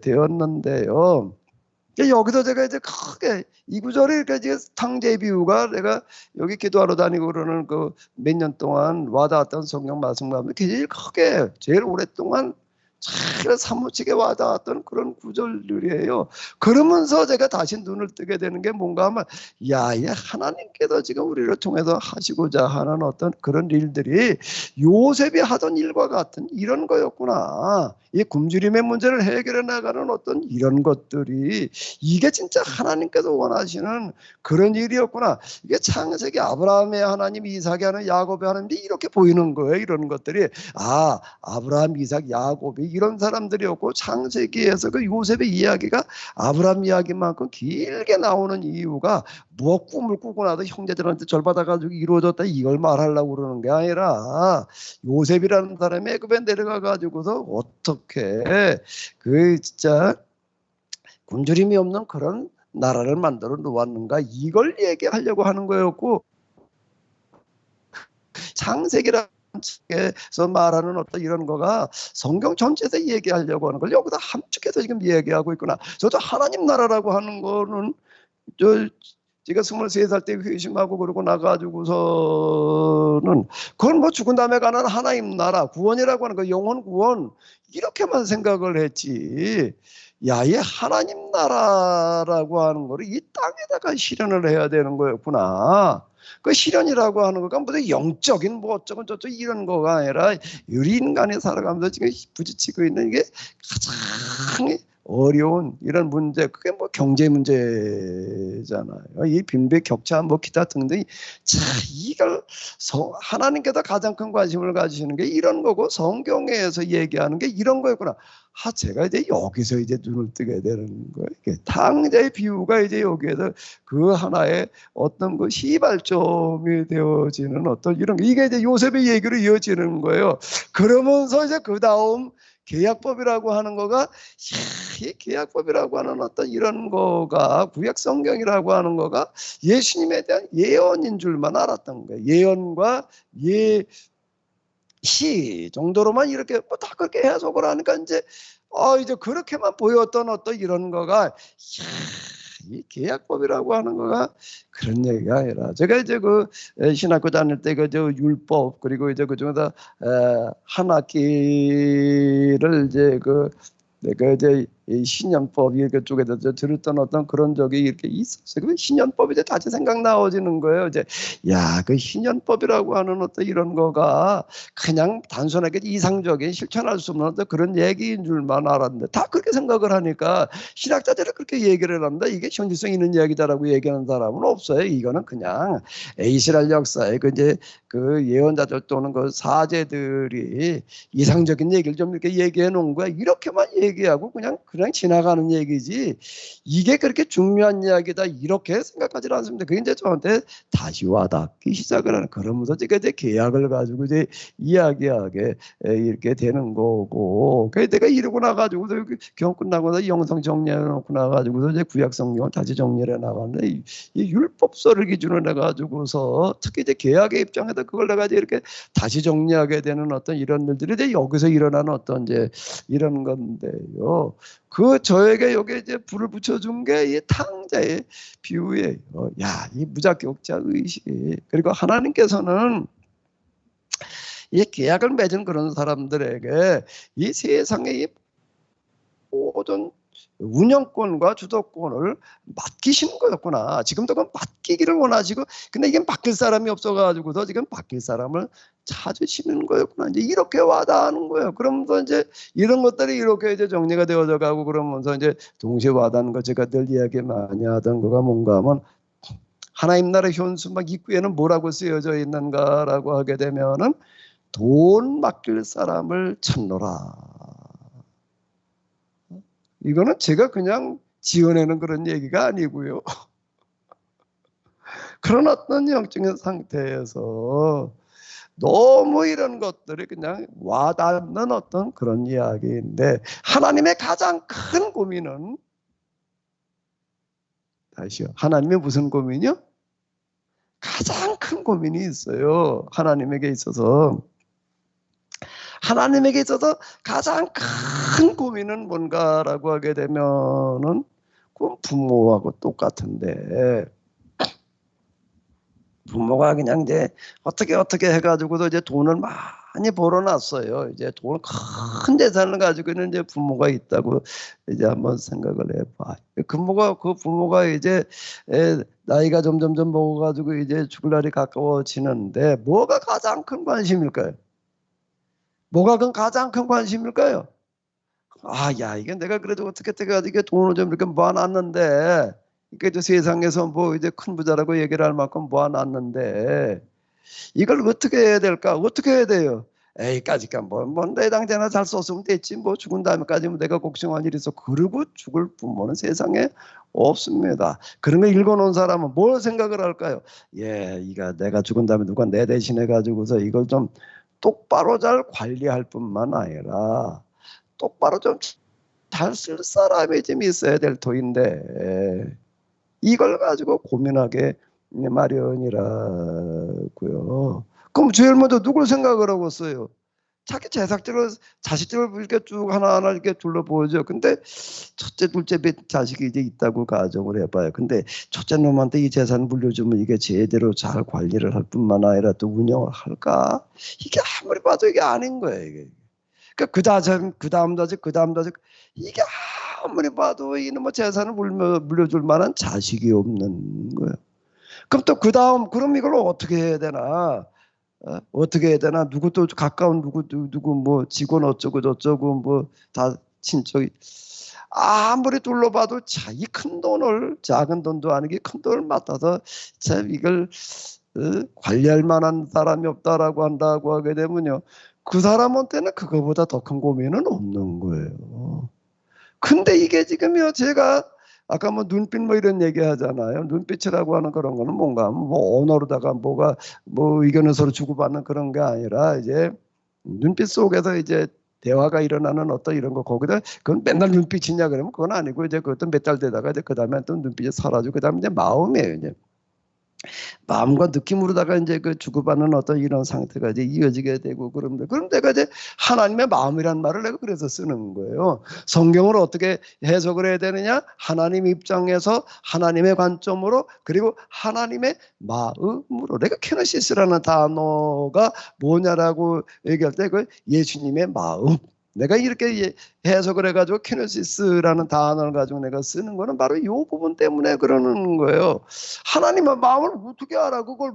되었는데요. 여기서 제가 이제 크게 이 구절에 이렇게 이제 탕자의 비유가 내가 여기 기도하러 다니고 그러는 그 몇 년 동안 와닿았던 성경 말씀과 제일 크게 제일 오랫동안 잘 사무치게 와닿았던 그런 구절들이에요. 그러면서 제가 다시 눈을 뜨게 되는 게 뭔가 하면 이 하나님께서 지금 우리를 통해서 하시고자 하는 어떤 그런 일들이 요셉이 하던 일과 같은 이런 거였구나. 이 굶주림의 문제를 해결해 나가는 어떤 이런 것들이 이게 진짜 하나님께서 원하시는 그런 일이었구나. 이게 창세기 아브라함의 하나님, 이삭의 하나님, 야곱의 하나님이 이렇게 보이는 거예요. 이런 것들이 아브라함, 이삭, 야곱이 이런 사람들이었고 창세기에서 그 요셉의 이야기가 아브라함 이야기만큼 길게 나오는 이유가 무엇 꿈을 꾸고 나도 형제들한테 절받아가지고 이루어졌다 이걸 말하려고 그러는 게 아니라 요셉이라는 사람이 애굽에 내려가가지고서 어떻게 그 진짜 굶주림이 없는 그런 나라를 만들어 놓았는가 이걸 얘기하려고 하는 거였고 창세기라는 책에서 말하는 어떤 이런 거가 성경 전체에서 얘기하려고 하는 걸 여기다 함축해서 지금 얘기하고 있구나. 저도 하나님 나라라고 하는 거는 제가 23살 때 회심하고 그러고 나가지고서는 그건 뭐 죽은 다음에 가는 하나님 나라 구원이라고 하는 거 영혼 구원 이렇게만 생각을 했지. 이 하나님 나라라고 하는 거를 이 땅에다가 실현을 해야 되는 거였구나. 그 실현이라고 하는 거가 무슨 영적인 뭐 어쩌고 저쩌고 이런 거가 아니라 우리 인간이 살아가면서 지금 부딪히고 있는 게 가장 어려운 이런 문제, 그게 뭐 경제 문제잖아요. 이 빈배 격차 뭐 기타 등등. 자, 이걸 하나님께서 가장 큰 관심을 가지시는 게 이런 거고 성경에서 얘기하는 게 이런 거였구나. 제가 이제 여기서 이제 눈을 뜨게 되는 거예요. 탕자의 비유가 이제 여기에서 그 하나의 어떤 그 시발점이 되어지는 어떤 이런 이게 이제 요셉의 얘기로 이어지는 거예요. 그러면서 이제 그 다음 계약법이라고 하는 거가 이 계약법이라고 하는 어떤 이런 거가 구약 성경이라고 하는 거가 예수님에 대한 예언인 줄만 알았던 거예요. 예언과 시 정도로만 이렇게 뭐 다 그렇게 해석을 하니까 이제 그렇게만 보였던 어떤 이런 거가 이 계약법이라고 하는 거가 그런 얘기가 아니라 제가 이제 그 신학교 다닐 때 그 율법 그리고 이제 그 중에서 한 학기를 이제 내가 이제 이 신연법 이쪽에서 들었던 어떤 그런 적이 이렇게 있었어요. 그 신연법이 이제 다시 생각 나워지는 거예요. 이제 그 신연법이라고 하는 어떤 이런 거가 그냥 단순하게 이상적인 실천할 수 없는 어떤 그런 얘기인 줄만 알았는데 다 그렇게 생각을 하니까 신학자들은 그렇게 얘기를 합니다. 이게 현실성 있는 이야기다라고 얘기하는 사람은 없어요. 이거는 그냥 이스라엘 역사에 그 예언자들 또는 그 사제들이 이상적인 얘기를 좀 이렇게 얘기해 놓은 거야. 이렇게만 얘기하고 그냥 지나가는 얘기지 이게 그렇게 중요한 이야기다 이렇게 생각하지 않습니다. 그게 이제 저한테 다시 와닿기 시작을 하는 그러면서 제가 이제 계약을 가지고 이제 이야기하게 이렇게 되는 거고 그래서 내가 이러고 나가지고서 경험 끝나고 영성 정리해 놓고 나가지고서 이제 구약 성경을 다시 정리를 해 나갔는데 이 율법서를 기준으로 해가지고서 특히 이제 계약의 입장에서 그걸 내가 이제 이렇게 다시 정리하게 되는 어떤 이런 일들이 이제 여기서 일어나는 어떤 이제 이런 건데요. 저에게 여기 이제 불을 붙여준 게 이 탕자의 비유예요. 이 무자격자 의식. 그리고 하나님께서는 이 계약을 맺은 그런 사람들에게 이 세상의 이 모든 운영권과 주도권을 맡기시는 거였구나. 지금도 그건 맡기기를 원하시고, 근데 이게 맡길 사람이 없어가지고서 지금 맡길 사람을 찾으시는 거였구나. 이제 이렇게 와닿는 거예요. 그러면서 이제 이런 것들이 이렇게 이제 정리가 되어져 가고 그러면서 이제 동시에 와닿는 거 제가 늘 이야기 많이 하던 거가 뭔가 하면 하나님 나라 현수 막 입구에는 뭐라고 쓰여져 있는가라고 하게 되면은 돈 맡길 사람을 찾노라. 이거는 제가 그냥 지어내는 그런 얘기가 아니고요. 그런 어떤 영적인 상태에서 너무 이런 것들이 그냥 와닿는 어떤 그런 이야기인데, 하나님의 가장 큰 고민은, 다시요, 하나님의 무슨 고민이요? 가장 큰 고민이 있어요. 하나님에게 있어서 가장 큰 고민은 뭔가라고 하게 되면은 그건 부모하고 똑같은데, 부모가 그냥 이제 어떻게 해가지고도 이제 돈을 많이 벌어놨어요. 이제 돈을 큰 재산을 가지고 있는 이제 부모가 있다고 이제 한번 생각을 해봐. 그 부모가 이제 나이가 점점점 먹어가지고 이제 죽을 날이 가까워지는데 뭐가 가장 큰 관심일까요? 가장 큰 관심일까요? 야, 이게 내가 그래도 어떻게 해가지고 돈을 좀 이렇게 모아놨는데, 이게 저 세상에서 뭐 이제 큰 부자라고 얘기를 할 만큼 모아놨는데, 이걸 어떻게 해야 될까? 어떻게 해야 돼요? 에이까지까 뭐 내 당장에 잘 썼으면 됐지, 뭐 죽은 다음에까지는 내가 걱정할 일이 있어. 그러고 죽을 부모는 세상에 없습니다. 그런 거 읽어놓은 사람은 뭘 생각을 할까요? 이거 내가 죽은 다음에 누가 내 대신해 가지고서 이걸 좀 똑바로 잘 관리할 뿐만 아니라 똑바로 좀 잘 쓸 사람이 좀 있어야 될 터인데, 이걸 가지고 고민하게 마련이라고요. 그럼 제일 먼저 누굴 생각을 하고 있어요? 자기 자식들을 이렇게 쭉 하나하나 이렇게 둘러보죠. 근데 첫째, 둘째 자식이 이제 있다고 가정을 해봐요. 근데 첫째 놈한테 이 재산 물려주면 이게 제대로 잘 관리를 할 뿐만 아니라 또 운영을 할까? 이게 아무리 봐도 이게 아닌 거예요. 이게. 그러니까 그 다음 자식, 이게 아무리 봐도 이놈의 재산을 물려줄 만한 자식이 없는 거예요. 그럼 또 그 다음, 그럼 이걸 어떻게 해야 되나? 어떻게 해야 되나? 누구 또 가까운 누구 뭐 직원 어쩌고 저쩌고 뭐 다 친척이, 아무리 둘러봐도 이 큰 돈을, 작은 돈도 아니게 큰 돈을 맡아서 참 이걸 관리할 만한 사람이 없다라고 한다고 하게 되면요, 그 사람한테는 그거보다 더 큰 고민은 없는 거예요. 근데 이게 지금요, 제가 아까 뭐 눈빛 뭐 이런 얘기 하잖아요. 눈빛이라고 하는 그런 거는 뭔가 뭐 언어로다가 뭐가 뭐 의견을 서로 주고받는 그런 게 아니라, 이제 눈빛 속에서 이제 대화가 일어나는 어떤 이런 거, 거기다 그건 맨날 눈빛이냐 그러면 그건 아니고, 이제 그것도 몇 달 되다가 이제 그다음에 또 눈빛이 사라지고, 그다음에 이제 마음이에요. 이제 마음과 느낌으로다가 이제 그 주고받는 어떤 이런 상태가 이제 이어지게 되고, 그럼 내가 이제 하나님의 마음이란 말을 내가 그래서 쓰는 거예요. 성경을 어떻게 해석을 해야 되느냐? 하나님 입장에서, 하나님의 관점으로, 그리고 하나님의 마음으로. 내가 케노시스라는 단어가 뭐냐라고 얘기할 때 그 예수님의 마음, 내가 이렇게 해석을 해가지고 키네시스라는 단어를 가지고 내가 쓰는 거는 바로 이 부분 때문에 그러는 거예요. 하나님의 마음을 어떻게 알아? 그걸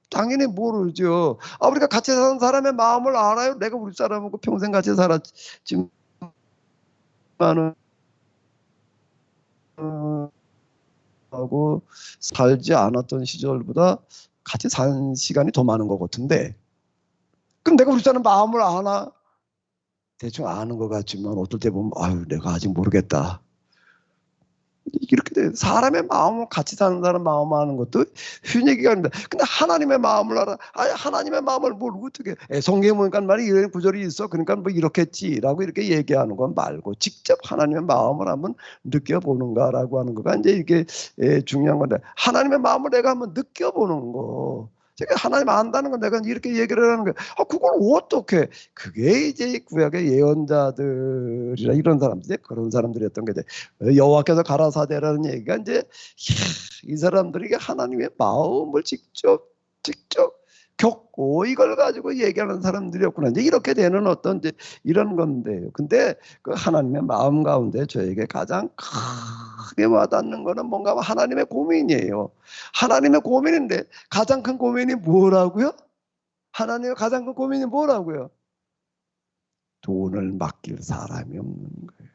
당연히 모르죠. 우리가 같이 사는 사람의 마음을 알아요? 내가 우리 사람하고 평생 같이 살았지만은 하고 살지 않았던 시절보다 같이 산 시간이 더 많은 것 같은데, 그럼 내가 우리 사람 마음을 아나? 대충 아는 것 같지만 어떨 때 보면 내가 아직 모르겠다. 이렇게 돼. 사람의 마음을, 같이 사는 사람 마음 아는 것도 쉬운 얘기가 아닙니다. 근데 하나님의 마음을 알아. 하나님의 마음을 뭘 어떻게? 성경에 보니까 말이 이런 구절이 있어. 그러니까 뭐 이렇겠지라고 이렇게 얘기하는 건 말고, 직접 하나님의 마음을 한번 느껴보는가라고 하는 거가 이제 이게 중요한 건데, 하나님의 마음을 내가 한번 느껴보는 거. 제가 하나님 안다는 건 내가 이렇게 얘기를 하는 거예요. 그걸 어떻게? 그게 이제 구약의 예언자들이라 이런 사람들, 그런 사람들이었던 게, 여호와께서 가라사대라는 얘기가 이제 이 사람들에게 하나님의 마음을 직접 겪고 이걸 가지고 얘기하는 사람들이었구나. 이제 이렇게 되는 어떤 이제 이런 건데요. 근데 그 하나님의 마음 가운데 저에게 가장 크게 와닿는 거는 뭔가 하나님의 고민이에요. 하나님의 고민인데 가장 큰 고민이 뭐라고요? 하나님의 가장 큰 고민이 뭐라고요? 돈을 맡길 사람이 없는 거예요.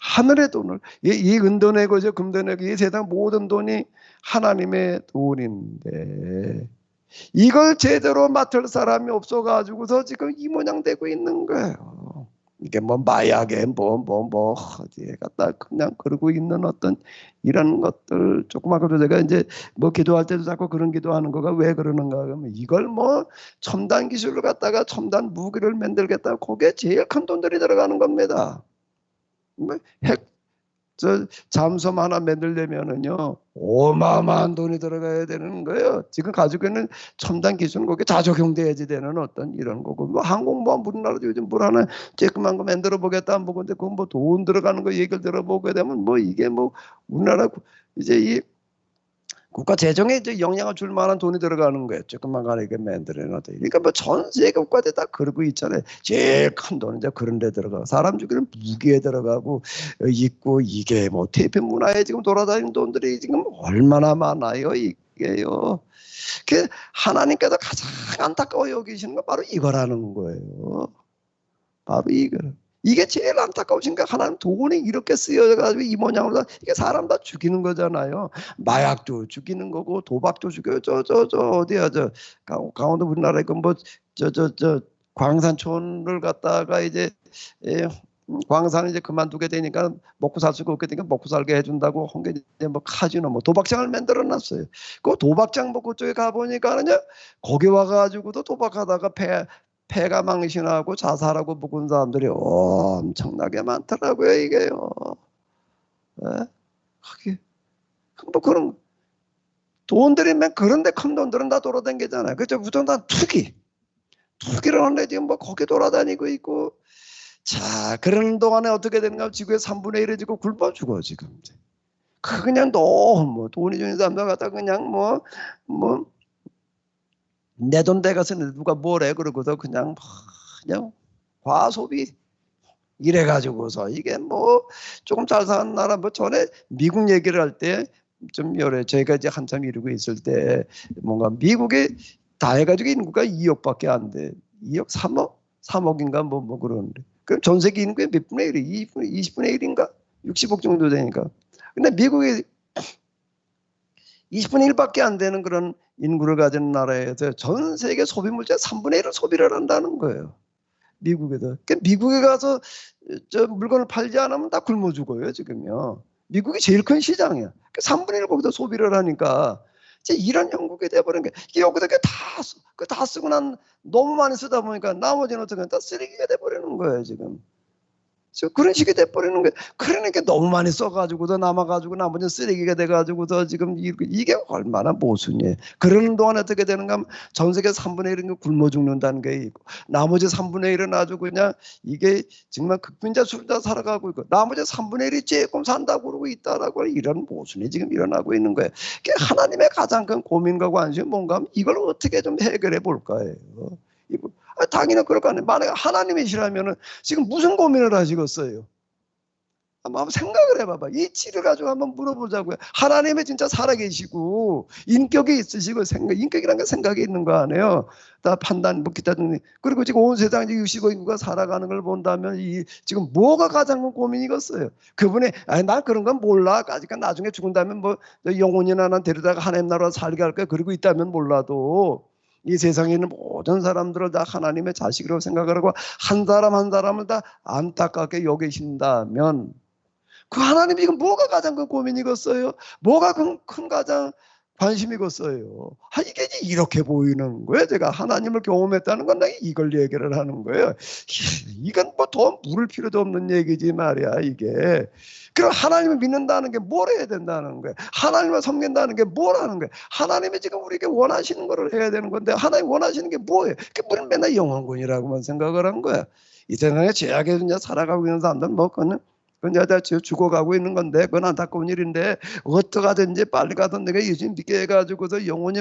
하늘의 돈을, 이 은돈의 거죠, 금돈의 이 세상 모든 돈이 하나님의 돈인데 이걸 제대로 맡을 사람이 없어가지고서 지금 이 모양 되고 있는 거예요. 이게 뭐 마약에 어디에 갖다 그냥 그러고 있는 어떤 이런 것들 조금 아까도 제가 이제 뭐 기도할 때도 자꾸 그런 기도하는 거가 왜 그러는가 하면 이걸 뭐 첨단 기술을 갖다가 첨단 무기를 만들겠다 거기에 제일 큰 돈들이 들어가는 겁니다. 뭐 잠수함 하나 만들려면은요 어마어마한 돈이 들어가야 되는 거예요. 지금 가지고 있는 첨단 기술은 거기에 다 적용돼야지 되는 어떤 이런 거고 뭐 항공모함 우리나라도 요즘 뭘 하나 쬐끔한 거 만들어 보겠다 안 보건데 그건 뭐 돈 들어가는 거 얘기를 들어보게 되면 뭐 이게 뭐 우리나라 이제 이 국가 재정에 이제 영향을 줄 만한 돈이 들어가는 거예요. 조금만 가게 만들어놔도. 그러니까 뭐 전 세계 국가들 다 그러고 있잖아요. 제일 큰 돈은 이제 그런 데 들어가고 사람 죽이는 무기에 들어가고 있고 이게 뭐 태평 문화에 지금 돌아다니는 돈들이 지금 얼마나 많아요 이게요. 그 하나님께서 가장 안타까워 여기시는 건 바로 이거라는 거예요. 바로 이거. 이게 제일 안타까우신 게 하나님 돈이 이렇게 쓰여가지고 이 모양으로 이게 사람 다 죽이는 거잖아요. 마약도 죽이는 거고 도박도 죽여요. 어디야 강원도 우리나라에 뭐 광산촌을 갖다가 이제 광산을 이제 그만두게 되니까 먹고 살 수가 없게 되니까 먹고 살게 해준다고 한 게 이제 뭐 카지노 뭐 도박장을 만들어놨어요. 그 도박장 뭐 그쪽에 가 보니까는요 거기 와가지고도 도박하다가 폐가 망신하고 자살하고 묵은 사람들이 엄청나게 많더라고요 이게요. 네? 뭐 그런 돈들이 맨 그런데 큰 돈들은 다 돌아다니잖아요. 그죠? 무조건 다 투기를 하는데 지금 뭐 거기 돌아다니고 있고. 자 그런 동안에 어떻게 되는가 지구의 3분의 1이 지금 굶어 죽어 지금. 그냥 너무 돈이 주는 사람들 갖다 그냥 내 돈 대가서 누가 뭐래 그러고서 그냥 과소비 이래가지고서 이게 뭐 조금 잘 사는 나라 뭐 전에 미국 얘기를 할 때 좀 여러 저희가 이제 한참 이러고 있을 때 뭔가 미국에 다 해가지고 인구가 2억밖에 안 돼. 2억 3억인가 뭐 그러는데 그럼 전 세계 인구의 몇 분의 1이 20분의 1인가 60억 정도 되니까. 근데 미국이 20분의 1밖에 안 되는 그런 인구를 가진 나라에서 전 세계 소비 물자 3분의 1을 소비를 한다는 거예요. 미국에도. 그러니까 미국에 가서 저 물건을 팔지 않으면 다 굶어 죽어요 지금요. 미국이 제일 큰 시장이야. 3분의 1 거기다 소비를 하니까 이제 이런 형국이 돼버린 게 여기다 다 쓰고 난 너무 많이 쓰다 보니까 나머지는 어떻게 다 쓰레기가 돼버리는 거예요 지금. 그런 식이 돼버리는 거예요. 그러니까 너무 많이 써가지고도 남아가지고 나머지는 쓰레기가 돼가지고도 지금 이게 얼마나 모순이에요. 그러는 동안 어떻게 되는가 하면 전 세계 3분의 1은 굶어 죽는다는 게 있고 나머지 3분의 1은 아주 그냥 이게 정말 극빈자 수준자 살아가고 있고 나머지 3분의 1이 조금 산다고 그러고 있다라고 이런 모순이 지금 일어나고 있는 거예요. 하나님의 가장 큰 고민과 관심이 뭔가 하면 이걸 어떻게 좀 해결해 볼까요. 당연히 그럴 거 아니에요. 만약에 하나님이시라면 지금 무슨 고민을 하시겠어요? 한번 생각을 해봐봐. 이치를 가지고 한번 물어보자고요. 하나님이 진짜 살아계시고 인격이 있으시고 인격이란 게 생각이 있는 거 아니에요. 다 판단, 기타 등등. 그리고 지금 온 세상 60억 인구가 살아가는 걸 본다면 지금 뭐가 가장 큰 고민이겠어요? 그분이 난 그런 건 몰라. 아직 나중에 죽은 다음에 뭐 영혼이나 난 데려다가 하나님 나라 살게 할 거야. 그러고 있다면 몰라도 이 세상에 있는 모든 사람들을 다 하나님의 자식이라고 생각을 하고 한 사람 한 사람을 다 안타깝게 여기신다면 그 하나님이 지금 뭐가 가장 큰 고민이겠어요? 뭐가 큰 가장 관심이겠어요? 이게 이렇게 보이는 거예요. 제가 하나님을 경험했다는 건 이걸 얘기를 하는 거예요. 이건 뭐 더 물을 필요도 없는 얘기지 말이야 이게. 그럼 하나님을 믿는다는 게 뭘 해야 된다는 거예요. 하나님을 섬긴다는 게 뭘 하는 거예요. 하나님이 지금 우리에게 원하시는 거를 해야 되는 건데 하나님 원하시는 게 뭐예요? 우리는 맨날 영원군이라고만 생각을 한 거야. 이 세상에 죄악에 살아가고 있는 사람들은 뭐 그건 다 죽어가고 있는 건데 그건 안타까운 일인데 어떡하든지 빨리 가든 내가 예수님 믿게 해가지고서 영원히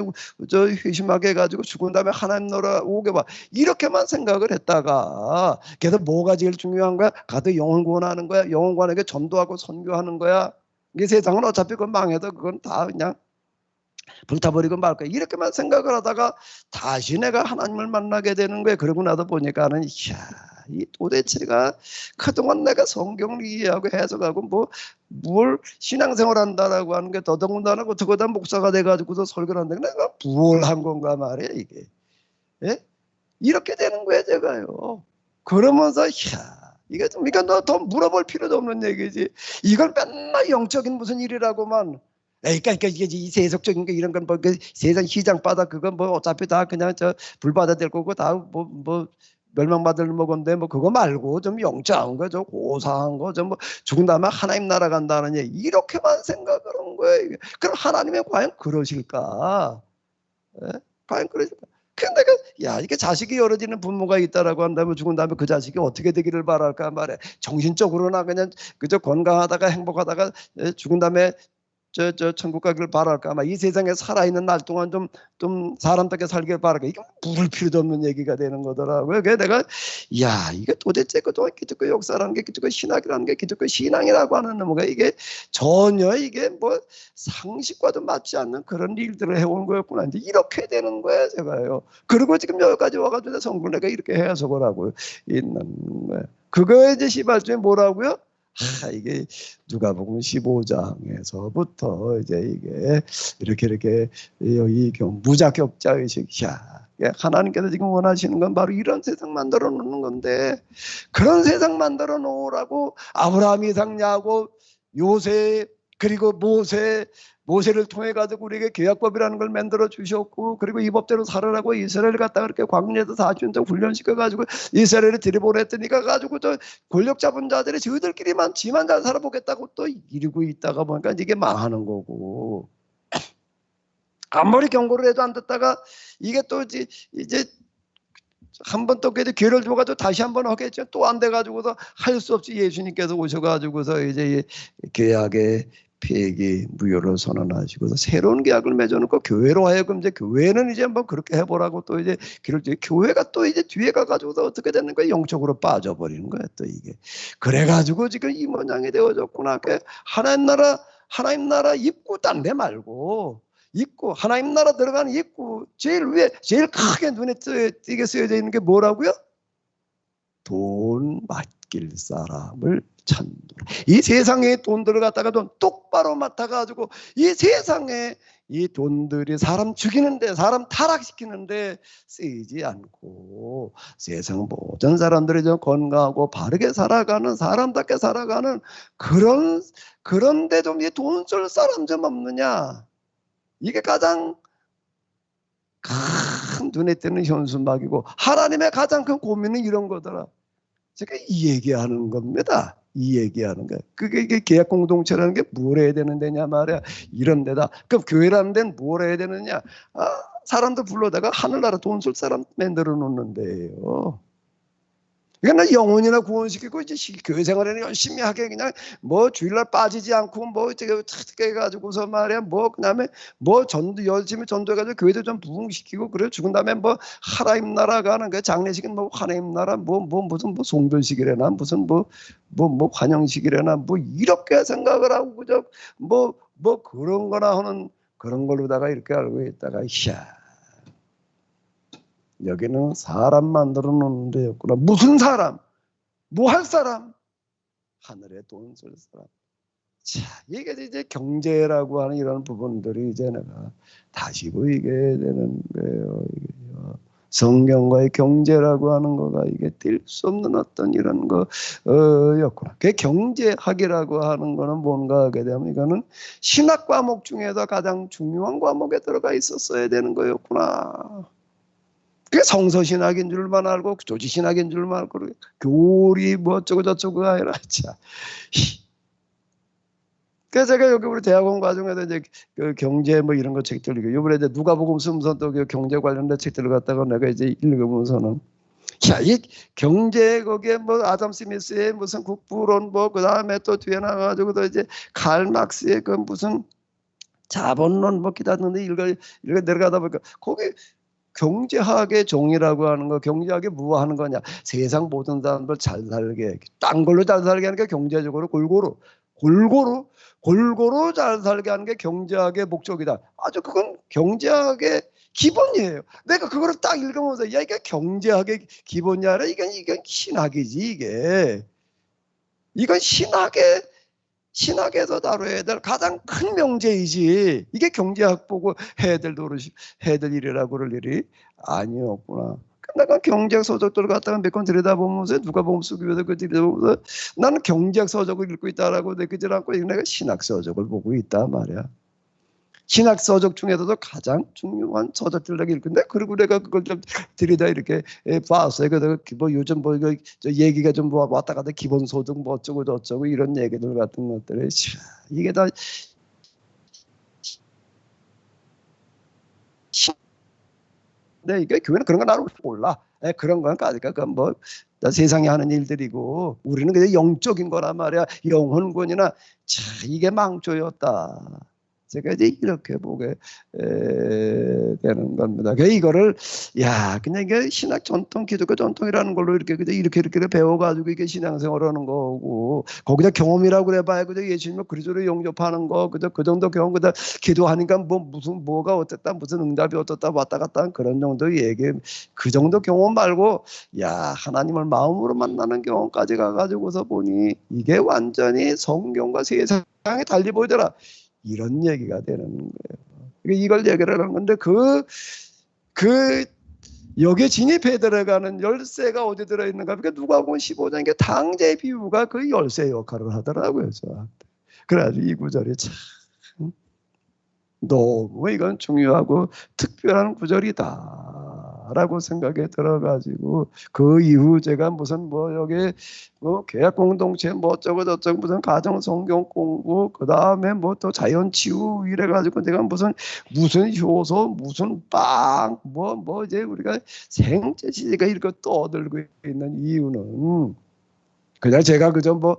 회심하게 해가지고 죽은 다음에 하나님 나라 오게 봐 이렇게만 생각을 했다가 그래서 뭐가 제일 중요한 거야? 가도 영혼 구원하는 거야. 영혼 구원에게 전도하고 선교하는 거야. 이 세상은 어차피 그건 망해도 그건 다 그냥 불타버리고 말 거야. 이렇게만 생각을 하다가 다시 내가 하나님을 만나게 되는 거야. 그러고 나서 보니까는 이 도대체가 그동안 내가 성경을 이해하고 해석하고 뭘 신앙생활 한다라고 하는 게 더더군다나 어떻게다 목사가 돼가지고서 설교를 한다고 내가 뭘 한 건가 말이야 이게. 예? 이렇게 되는 거예요 제가요. 그러면서 이게 좀, 그러니까 너 더 물어볼 필요도 없는 얘기지. 이걸 맨날 영적인 무슨 일이라고만. 그러니까 이게 이 세속적인 거 이런 건 뭐 그 세상 시장 바닥 그건 뭐 어차피 다 그냥 저 불바다 될 거고 다 뭐 멸망받을 먹은데 뭐 그거 말고 좀 영적한 거, 저 고상한 거, 좀 뭐 죽은 다음에 하나님 나라 간다는 얘기 이렇게만 생각을 한 거예요. 그럼 하나님이 과연 그러실까? 과연 그러실까? 근데 야, 이게 자식이 여러지는 부모가 있다라고 한다면 죽은 다음에 그 자식이 어떻게 되기를 바랄까 말해. 정신적으로나 그냥 그저 건강하다가 행복하다가 죽은 다음에 저 천국 가기를 바랄까. 아마 이 세상에 살아있는 날 동안 좀 사람답게 살기를 바랄까. 이게 물을 필요도 없는 얘기가 되는 거더라고요. 그래서 내가 야, 이게 도대체 기독교 역사라는 게 기독교 신학이라는 게 기독교 신앙이라고 하는 뭐가 이게 전혀 이게 뭐 상식과도 맞지 않는 그런 일들을 해온 거였구나. 이제 이렇게 되는 거예요, 제가요. 그리고 지금 여기까지 와가지고 성경 내가 이렇게 해석을 하고 있는 거예요. 그거에 이제 시발점이 뭐라고요? 이게 누가복음 15장에서부터 이제 이게 이렇게 이 무자격자 의식, 하나님께서 지금 원하시는 건 바로 이런 세상 만들어 놓는 건데 그런 세상 만들어 놓으라고 아브라함, 이삭, 야곱, 요셉 그리고 모세를 통해 가지고 우리에게 계약법이라는 걸 만들어 주셨고 그리고 이 법대로 살아라고 이스라엘을 갖다가 그렇게 광야에서 40년 동안 훈련시켜 가지고 이스라엘을 들여보냈더니까 가지고 저 권력 잡은 자들이 저희들끼리만 지만 잘 살아보겠다고 또 이러고 있다가 보니까 이게 망하는 거고 아무리 경고를 해도 안 듣다가 이게 또 이제 한 번 또 기회를 줘가지고 다시 한 번 하겠죠. 또 안 돼가지고서 할 수 없이 예수님께서 오셔가지고서 이제 계약의 폐기 무효를 선언하시고서 새로운 계약을 맺어놓고 교회로 하여금 이제 교회는 이제 한번 그렇게 해보라고 또 이제 길을 교회가 또 이제 뒤에 가가지고서 어떻게 되는 거야? 영적으로 빠져버리는 거야 또 이게. 그래가지고 지금 이 모양이 되어졌구나. 하나님 나라 입구 딴 데 말고. 입구, 하나님 나라 들어가는 입구 제일 위에 제일 크게 눈에 띄게 쓰여져 있는 게 뭐라고요? 돈 맡길 사람을 찾노라. 이 세상에 돈들을 갖다가 돈 똑바로 맡아가지고 이 세상에 이 돈들이 사람 죽이는데 사람 타락시키는데 쓰이지 않고 세상 모든 사람들이 좀 건강하고 바르게 살아가는 사람답게 살아가는 그런데 좀 돈 쓸 사람 좀 없느냐. 이게 가장 큰 눈에 띄는 현수막이고 하나님의 가장 큰 고민은 이런 거더라. 제가 이 얘기하는 겁니다. 이 얘기하는 거야. 그게 계약 공동체라는 게 뭘 해야 되는 데냐 말이야. 이런 데다. 그럼 교회라는 데는 뭘 해야 되느냐. 사람들 불러다가 하늘나라 돈 쓸 사람 만들어 놓는데요. 그러니까 영혼이나 구원시키고 이제 교회 생활에는 열심히 하게 그냥 뭐 주일날 빠지지 않고 뭐 어떻게 해가지고서 말이야 뭐 그다음에 뭐 열심히 전도해가지고 교회도 좀 부흥시키고 그래 죽은 다음에 뭐 하나님 나라 가는 그 장례식은 뭐 하나님 나라 무슨 송별식이래나 무슨 뭐 환영식이래나 뭐 이렇게 생각을 하고 그저 뭐 그런 거나 하는 그런 걸로다가 이렇게 알고 있다가 여기는 사람 만들어 놓는 데였구나. 무슨 사람? 뭐 할 사람? 하늘에 돈 쓸 사람. 자, 이게 이제 경제라고 하는 이런 부분들이 이제 내가 다시 보이게 되는 거예요. 성경과의 경제라고 하는 거가 이게 뗄 수 없는 어떤 이런 거였구나. 그 경제학이라고 하는 거는 뭔가 하게 되면 이거는 신학 과목 중에서 가장 중요한 과목에 들어가 있었어야 되는 거였구나. 그게 성서신학인 줄만 알고 조지신학인 줄만 알고 교리 뭐 어쩌고 저쩌고 아니라 자. 그래서 제가 여기 우리 대학원 과정에도 이제 그 경제 뭐 이런 거 책들 읽고 이번에 이제 누가복음 쓰면서 또 그 경제 관련된 책들을 갖다가 내가 이제 읽으면서는 이 경제 거기에 뭐 아담 스미스의 무슨 국부론 뭐 그다음에 또 뒤에 나가지고 또 이제 칼 막스의 그 무슨 자본론 뭐 기다렸는데 읽어 내려가다 보니까 거기 경제학의 종이라고 하는 거, 경제학이 뭐 하는 거냐? 세상 모든 사람들 잘 살게, 딴 걸로 잘 살게 하는 게 경제적으로 골고루 잘 살게 하는 게 경제학의 목적이다. 아주 그건 경제학의 기본이에요. 내가 그거를 딱 읽으면서 야 이게 경제학의 기본이 아니라 이건 신학이지 이게. 이건 신학의 신학에서 다뤄야 될 가장 큰 명제이지 이게 경제학 보고 해야 될 노릇이 해야 될 일이라고 그럴 일이 아니었구나. 내가 경제학 서적들을 갖다가 몇 권 들여다보면서 누가 보면 쓰기위해서 그 들여다보면서 나는 경제학 서적을 읽고 있다라고 느끼질 않고 내가 신학 서적을 보고 있다 말이야. 신학 서적 중에서도 가장 중요한 서적들 내가 읽는데 그리고 내가 그걸 좀 들이다 이렇게 봤어요. 뭐 요즘 뭐 이거 얘기가 좀 왔다 갔다 기본소득 뭐 어쩌고 저쩌고 이런 얘기들 같은 것들이 이게 다 근데 이게 교회는 그런 거 나를 몰라. 그런 건 그러니까 뭐 세상에 하는 일들이고 우리는 그냥 영적인 거란 말이야. 영혼권이나 이게 망조였다. 제가 이제 이렇게 보게 되는 겁니다. 그러니까 이거를 그냥 이게 신학 전통, 기독교 전통이라는 걸로 이렇게 배워가지고 이게 신앙생활하는 거고 거기다 경험이라고 그래봐야 그저 예수님을 그리스도로 영접하는 거 그저 그 정도 경험 그다 기도하니까 뭐가 어땠다 무슨 응답이 어떻다 왔다 갔다 한 그런 정도 얘기 그 정도 경험 말고 하나님을 마음으로 만나는 경험까지 가가지고서 보니 이게 완전히 성경과 세상에 달리 보이더라. 이런 얘기가 되는 거예요. 이걸 얘기를 하는 건데 여기에 진입해 들어가는 열쇠가 어디 들어있는가? 그러니까 누가복음 15장 이게 당대의 비유가 그 열쇠 역할을 하더라고요. 그래가지고 이 구절이 참 너무 이건 중요하고 특별한 구절이다라고 생각이 들어가지고 그 이후 제가 무슨 뭐 여기 뭐 계약 공동체 뭐 어쩌고 저쩌고 무슨 가정 성경 공부 그 다음에 뭐 또 자연 치유 이래가지고 내가 무슨 효소 무슨 빵 뭐 이제 우리가 생체 시제가 이렇게 떠들고 있는 이유는. 그냥 제가 그저 뭐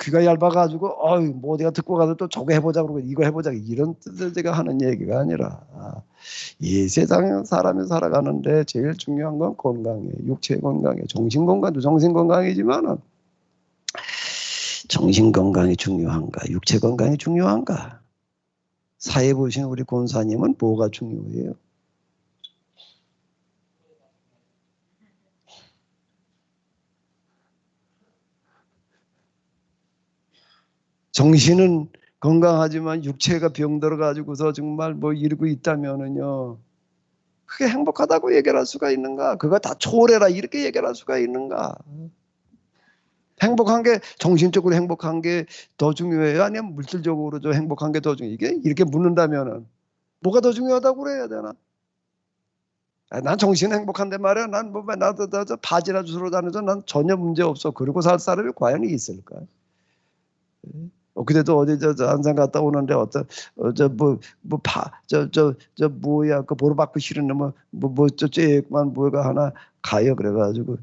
귀가 얇아가지고 뭐 어디가 듣고 가서 또 저거 해보자 그러고 이거 해보자 이런 뜻을 제가 하는 얘기가 아니라 이 세상에 사람이 살아가는데 제일 중요한 건 건강이에요. 육체 건강이에요. 정신 건강도 정신 건강이지만은 정신 건강이 중요한가 육체 건강이 중요한가 사회 보신 우리 권사님은 뭐가 중요해요? 정신은 건강하지만 육체가 병들어 가지고서 정말 뭐 이러고 있다면은요. 그게 행복하다고 얘기할 수가 있는가? 그거 다 초래라 이렇게 얘기할 수가 있는가? 행복한 게 정신적으로 행복한 게 더 중요해요? 아니면 물질적으로 좀 행복한 게 더 중요해요? 이게 이렇게 묻는다면은 뭐가 더 중요하다고 그래야 되나? 난 정신 행복한데 말이야. 난 뭐 나도 바지나 주스러 다녀서 난 전혀 문제 없어. 그러고 살 사람이 과연 있을까? 그래도 어디 안산 갔다 오는데 뭐야 그 보러받고 싫은 놈은 쬐만 뭐가 하나 가요 그래가지고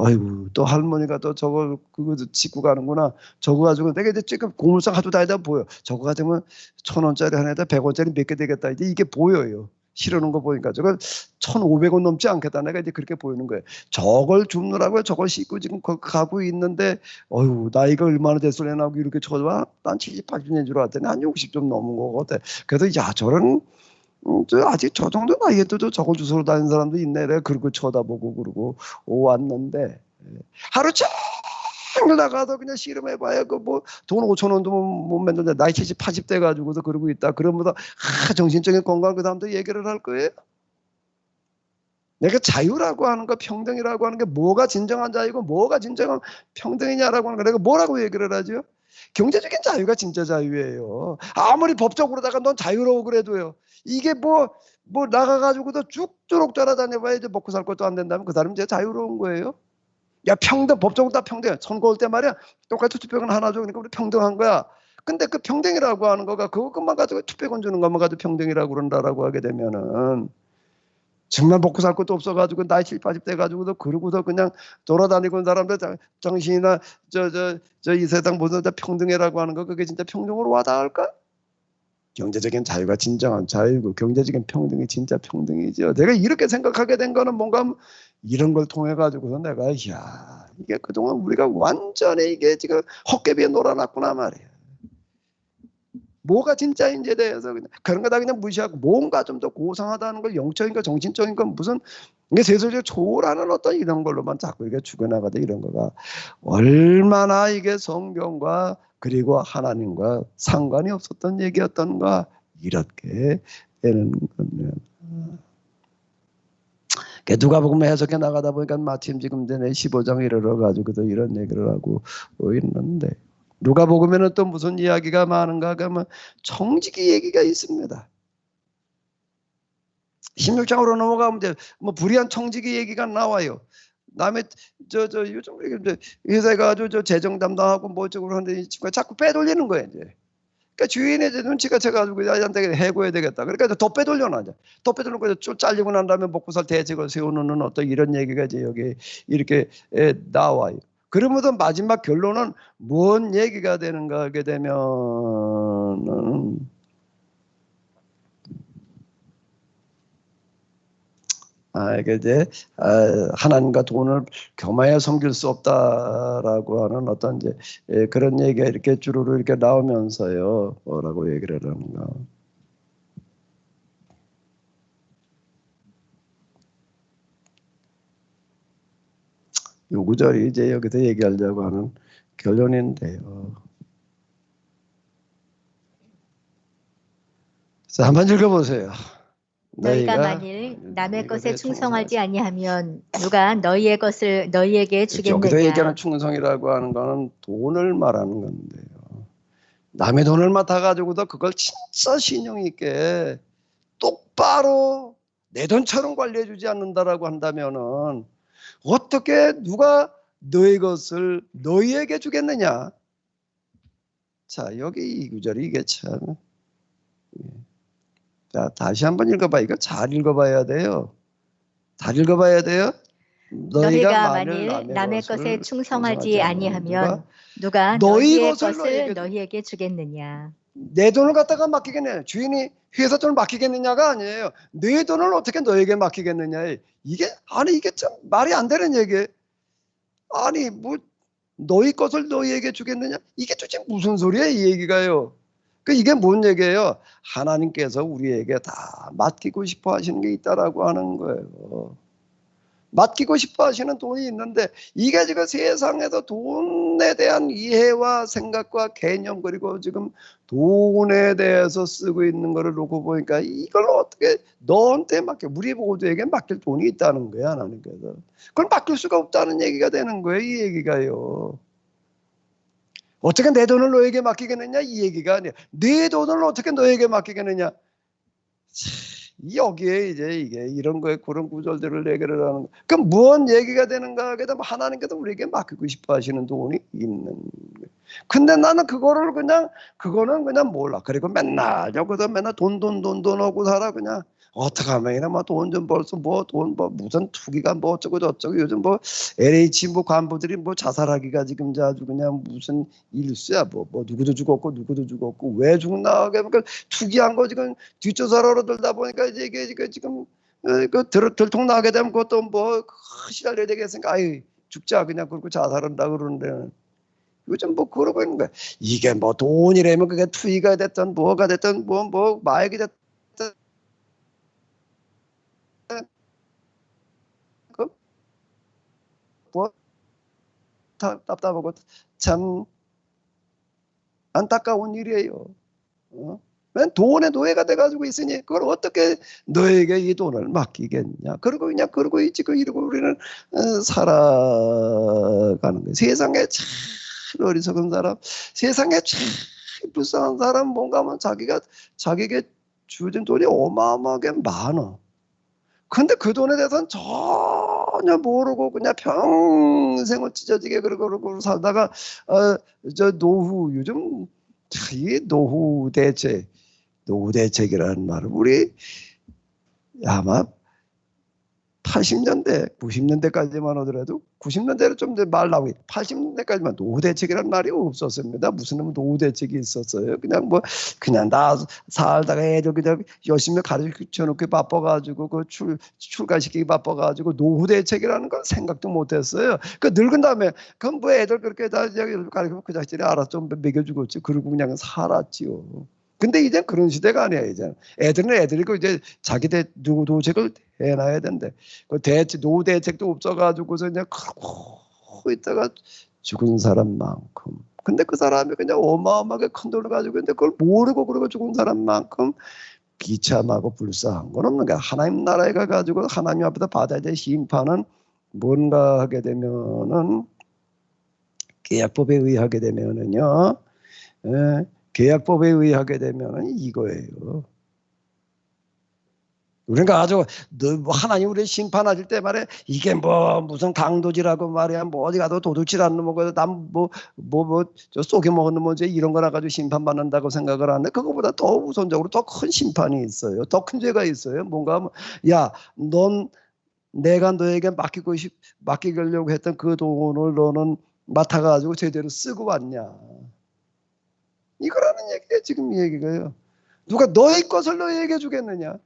아이고 또 할머니가 또 저걸 그거 짚고 가는구나 저거 가지고 내가 이제 지금 고물상 하도 다니다 보여 저거 가지고 1,000원짜리 하나에다 100원짜리 몇 개 되겠다 이제 이게 보여요. 실어놓은 거 보니까 저걸 1,500원 넘지 않겠다. 내가 이제 그렇게 보이는 거예요. 저걸 줍느라고 저걸 씻고 지금 가고 있는데 나이가 얼마나 됐을래나고 이렇게 쳐봐. 난 70, 80년 줄 알았더니 한 60 좀 넘은 거 같아. 그래서 저런 아직 저 정도 나이에도 저걸 주스러 다니는 사람도 있네. 내가 그러고 쳐다보고 그러고 왔는데 하루 종일 나가서 그냥 씨름해봐야 그 뭐 돈 5,000원도 못 맺는데 나이 70, 80대 가지고서 그러고 있다. 그러면서 정신적인 건강 그 다음도 얘기를 할 거예요. 내가 자유라고 하는 거 평등이라고 하는 게 뭐가 진정한 자유고 뭐가 진정한 평등이냐라고 하는 거 내가 뭐라고 얘기를 하죠? 경제적인 자유가 진짜 자유예요. 아무리 법적으로다가 넌 자유로워 그래도요. 이게 뭐 나가가지고도 쭉쭉 따라다녀봐야 이제 먹고 살 것도 안 된다면 그 사람은 이제 자유로운 거예요. 평등 법적으로 다 평등해. 선거 올 때 말이야 똑같이 투표권 하나 줘. 그러니까 우리 평등한 거야. 근데 그 평등이라고 하는 거가 그것만 가지고 투표권 주는 것만 가지고 평등이라고 그런다라고 하게 되면은 정말 먹고 살 것도 없어가지고 나이 70, 80대 가지고도 그러고서 그냥 돌아다니고 있는 사람들 정신이나 이 세상 모든 다 평등이라고 하는 거 그게 진짜 평등으로 와닿을까? 경제적인 자유가 진정한 자유고 경제적인 평등이 진짜 평등이죠. 내가 이렇게 생각하게 된 거는 뭔가 이런 걸 통해 가지고서 내가 이게 그동안 우리가 완전히 이게 지금 헛개비에 놀아놨구나 말이야. 뭐가 진짜인지에 대해서 그런 거 다 그냥 무시하고 뭔가 좀 더 고상하다는 걸 영적인 거 정신적인 건 무슨 이게 세속적 초월하는 어떤 이런 걸로만 자꾸 이게 죽어나가다 이런 거가 얼마나 이게 성경과 그리고 하나님과 상관이 없었던 얘기였던가 이렇게 되는 겁니다. 누가복음 해석해 나가다 보니까 마침 지금 전에 15장 이르러 가지고도 이런 얘기를 하고 있는데 누가복음에는 또 무슨 이야기가 많은가 하면 청지기 얘기가 있습니다. 16장으로 넘어가면 이제 뭐 불의한 청지기 얘기가 나와요. 남의 요즘 이제 회사에 가지고 저 재정 담당하고 뭐 어쩌고 하는데 이 친구가 자꾸 빼돌리는 거예요 이제. 그러니까 주인의 이제 눈치가 채가지고 야한테 해고해야 되겠다. 그러니까 더 빼돌려놔 이제. 더 빼돌리고 쭉 잘리고 난 다음에 먹고 살 대책을 세우는 어떤 이런 얘기가 이제 여기 이렇게 나와요. 그러면서 마지막 결론은 뭔 얘기가 되는가 하게 되면은 이게 이제 하나님과 돈을 겸하여 섬길 수 없다라고 하는 어떤 이제 그런 얘기가 이렇게 주르르 이렇게 나오면서요. 뭐라고 얘기를 하는가? 요 구절이 이제 여기서 얘기하려고 하는 결론인데요. 자, 한번 읽어보세요. 너희가 만일 남의 것에 충성하지 아니하면 누가 너희의 것을 너희에게 주겠느냐. 여기서 얘기하는 충성이라고 하는 거는 돈을 말하는 건데요. 남의 돈을 맡아가지고도 그걸 진짜 신용 있게 똑바로 내 돈처럼 관리해주지 않는다라고 한다면은 어떻게 누가 너희 것을 너희에게 주겠느냐. 자, 여기 이 구절이 이게 참. 자, 다시 한번 읽어봐. 이거 잘 읽어봐야 돼요. 잘 읽어봐야 돼요. 너희가 만일 남의 것에 충성하지 아니하면 누가 너희의 것을 너희에게 주겠느냐. 내 돈을 갖다가 맡기겠느냐. 주인이 회사 돈을 맡기겠느냐가 아니에요. 내 돈을 어떻게 너에게 맡기겠느냐. 이게 참 말이 안 되는 얘기예요. 아니 뭐 너희 것을 너희에게 주겠느냐. 이게 도대체 무슨 소리야 이 얘기가요. 이게 뭔 얘기예요? 하나님께서 우리에게 다 맡기고 싶어 하시는 게 있다라고 하는 거예요. 맡기고 싶어 하시는 돈이 있는데 이게 지금 세상에서 돈에 대한 이해와 생각과 개념 그리고 지금 돈에 대해서 쓰고 있는 거를 놓고 보니까 이걸 어떻게 너한테 맡겨 우리 모두에게 맡길 돈이 있다는 거야 하나님께서. 그걸 맡길 수가 없다는 얘기가 되는 거예요 이 얘기가요. 어떻게 내 돈을 너에게 맡기겠느냐 이 얘기가 아니야. 내 돈을 어떻게 너에게 맡기겠느냐. 여기에 이제 이게 이런 거에 그런 구절들을 얘기를 하는 거. 그럼 무슨 얘기가 되는가 하게 되면 하나님께서 우리에게 맡기고 싶어 하시는 돈이 있는 거예요. 근데 나는 그거는 그냥 몰라. 그리고 맨날 여기서 맨날 돈 하고 살아 그냥. 어떻게 하면 이나 돈 좀 벌써 무슨 투기가 뭐 어쩌고 저쩌고 요즘 뭐 LH 뭐 간부들이 뭐 자살하기가 지금 아주 그냥 무슨 일수야 뭐 누구도 죽었고 왜 죽나 하게 그러니까 투기한 거 지금 뒷조사로 들다 보니까 이게 지금 들통 나게 되면 그것도 뭐 시달려야 되겠으니까 아이 죽자 그냥 그러고 자살한다 그러는데 요즘 뭐 그러고 있는 거야. 이게 뭐 돈이라면 그게 투기가 됐든 뭐가 됐든 뭐 마약이 됐든 뭐 답답하고 참 안타까운 일이에요. 맨 돈의 노예가 돼가지고 있으니 그걸 어떻게 너에게 이 돈을 맡기겠냐. 그러고 있지 이러고 우리는 살아가는 거예요. 세상에 참 어리석은 사람, 세상에 참 불쌍한 사람 뭔가 하면 자기에게 주어진 돈이 어마어마하게 많아. 근데 그 돈에 대해서는 전혀 모르고 그냥 평생을 찢어지게 그러고 살다가 저 노후 요즘 이 노후 대책이라는 말을 우리 아마 80년대, 90년대까지만 하더라도 90년대로 좀 말 나오고 80년대까지만 노후 대책이라는 말이 없었습니다. 무슨 노후 대책이 있었어요. 그냥 나 살다가 애들 그냥 열심히 가르쳐 놓기 바빠가지고 그 출가시키기 바빠가지고 노후 대책이라는 건 생각도 못했어요. 늙은 다음에 그럼 뭐 애들 그렇게 다 가르치면 그 자식들이 알아서 좀 먹여주겠지. 그러고 그냥 살았지요. 근데 이제 그런 시대가 아니야. 이제 애들이 이제 자기 노후 대책을 해놔야 된대. 그 노후 대책도 없어가지고서 그냥 그러고 있다가 죽은 사람만큼. 근데 그 사람이 그냥 어마어마하게 큰 돈을 가지고 있는데 그걸 모르고 그러고 죽은 사람만큼 비참하고 불쌍한 건 없는 거야. 하나님 나라에 가가지고 하나님 앞에서 받아야 될 심판은 뭔가 하게 되면은 계약법에 의하게 되면은요. 계약법에 의하게 되면은 이거예요. 그러니까 아주 하나님 우리 심판하실 때 말해 이게 뭐 무슨 강도질하고 말이야 뭐 어디 가도 도둑질 하는 놈하고 남뭐저 속여 먹은 놈 이제 이런 거나 가지고 심판받는다고 생각을 하는데 그거보다 더 우선적으로 더 큰 심판이 있어요. 더 큰 죄가 있어요. 뭔가 야, 넌 내가 너에게 맡기려고 했던 그 돈을 너는 맡아가지고 제대로 쓰고 왔냐? 이거라는 얘기예요. 지금 이 얘기가요. 누가 너의 것을 너에게 주겠느냐?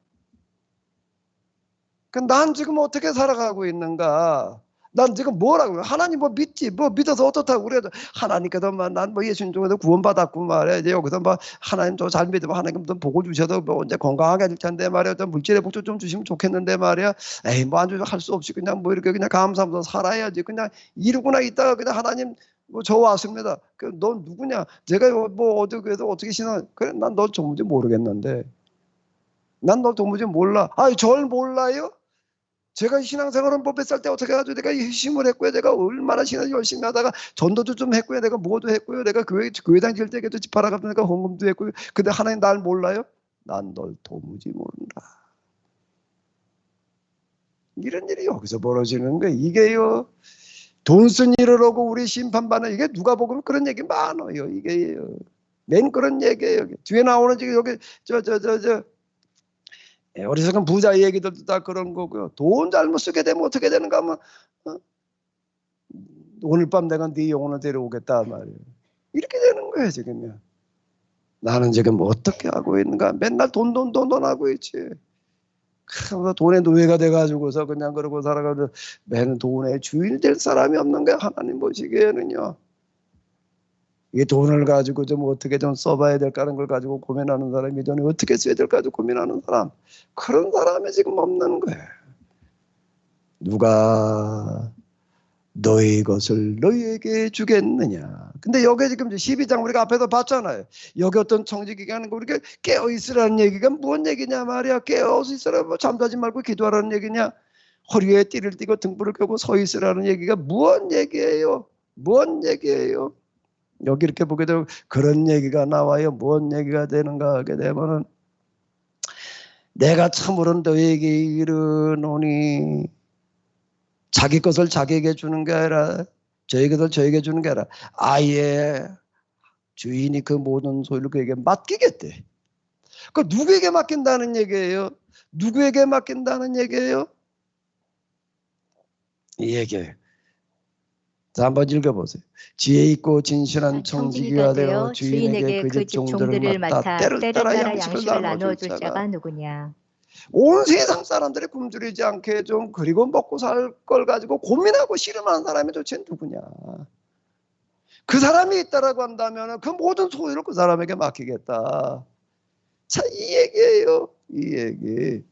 난 지금 어떻게 살아가고 있는가? 난 지금 뭐라고? 하나님 뭐 믿지? 뭐 믿어서 어떻다고 그래도 하나님께서 난 뭐 예수님 중에서 구원받았고 말이야. 이제 여기서 뭐 하나님 좀 잘 믿으면 하나님 좀 복을 주셔도 뭐 언제 건강하게 될 텐데 말이야. 좀 물질의 복도 좀 주시면 좋겠는데 말이야. 에이 뭐 안 주도 할 수 없이 그냥 뭐 이렇게 그냥 감사하면서 살아야지. 그냥 이러고나 있다가 그냥 하나님 뭐 저 왔습니다. 넌 누구냐? 제가 뭐 어떻게 신앙? 그래 난 너 도무지 모르겠는데. 난 너 도무지 몰라. 아이 절 몰라요? 제가 신앙생활은 몇 살 때 어떻게 해가지고 내가 희심을 했고요. 내가 얼마나 신앙 열심히 하다가 전도도 좀 했고요. 내가 뭐도 했고요. 내가 교회당 질 때도 집 팔아가지고 내가 헌금도 했고요. 근데 하나님 날 몰라요? 난 널 도무지 모른다. 이런 일이 여기서 벌어지는 거예요. 이게요. 돈 쓴 일을 하고 우리 심판받는 이게 누가 보면 그런 얘기 많아요. 이게요. 맨 그런 얘기예요. 뒤에 나오는 지금 여기 어리석은 부자 얘기들도 다 그런 거고요. 돈 잘못 쓰게 되면 어떻게 되는가 하면 오늘 밤 내가 네 영혼을 데려오겠다 말이에요. 이렇게 되는 거예요 지금요. 나는 지금 어떻게 하고 있는가? 맨날 돈 하고 있지. 돈의 노예가 돼가지고서 그냥 그러고 살아가지고 맨 돈의 주인이 될 사람이 없는 거야. 하나님 보시기에는요. 이 돈을 가지고 좀 어떻게 좀 써봐야 될까라는 걸 가지고 고민하는 사람이 돈을 어떻게 써야 될까 가지고 고민하는 사람 그런 사람이 지금 없는 거예요. 누가 너희 것을 너희에게 주겠느냐. 근데 여기 지금 12장 우리가 앞에서 봤잖아요. 여기 어떤 청지기가 하는 거 우리가 깨어있으라는 얘기가 무슨 얘기냐 말이야. 깨어서 있으라 뭐 잠자지 말고 기도하라는 얘기냐. 허리에 띠를 띠고 등불을 켜고 서 있으라는 얘기가 무슨 얘기예요. 무슨 얘기예요. 여기 이렇게 보게 되면 그런 얘기가 나와요. 뭔 얘기가 되는가 하게 되면은 내가 참으로 너에게 이르노니 자기 것을 자기에게 주는 게 아니라 저희 것을 저에게 주는 게 아니라 아예 주인이 그 모든 소유를 그에게 맡기겠대. 그 누구에게 맡긴다는 얘기예요? 누구에게 맡긴다는 얘기예요? 이 얘기예요. 자, 한번 읽어보세요. 지혜 있고 진실한 청지기가 되어 주인에게 그 집 종들을 맡아 때를 따라 양식을 나눠줄 자가 누구냐? 온 세상 사람들이 굶주리지 않게 좀 그리고 먹고 살 걸 가지고 고민하고 씨름하는 사람이 도대체 누구냐? 그 사람이 있다라고 한다면 그 모든 소유를 그 사람에게 맡기겠다. 자, 이 얘기예요. 이 얘기.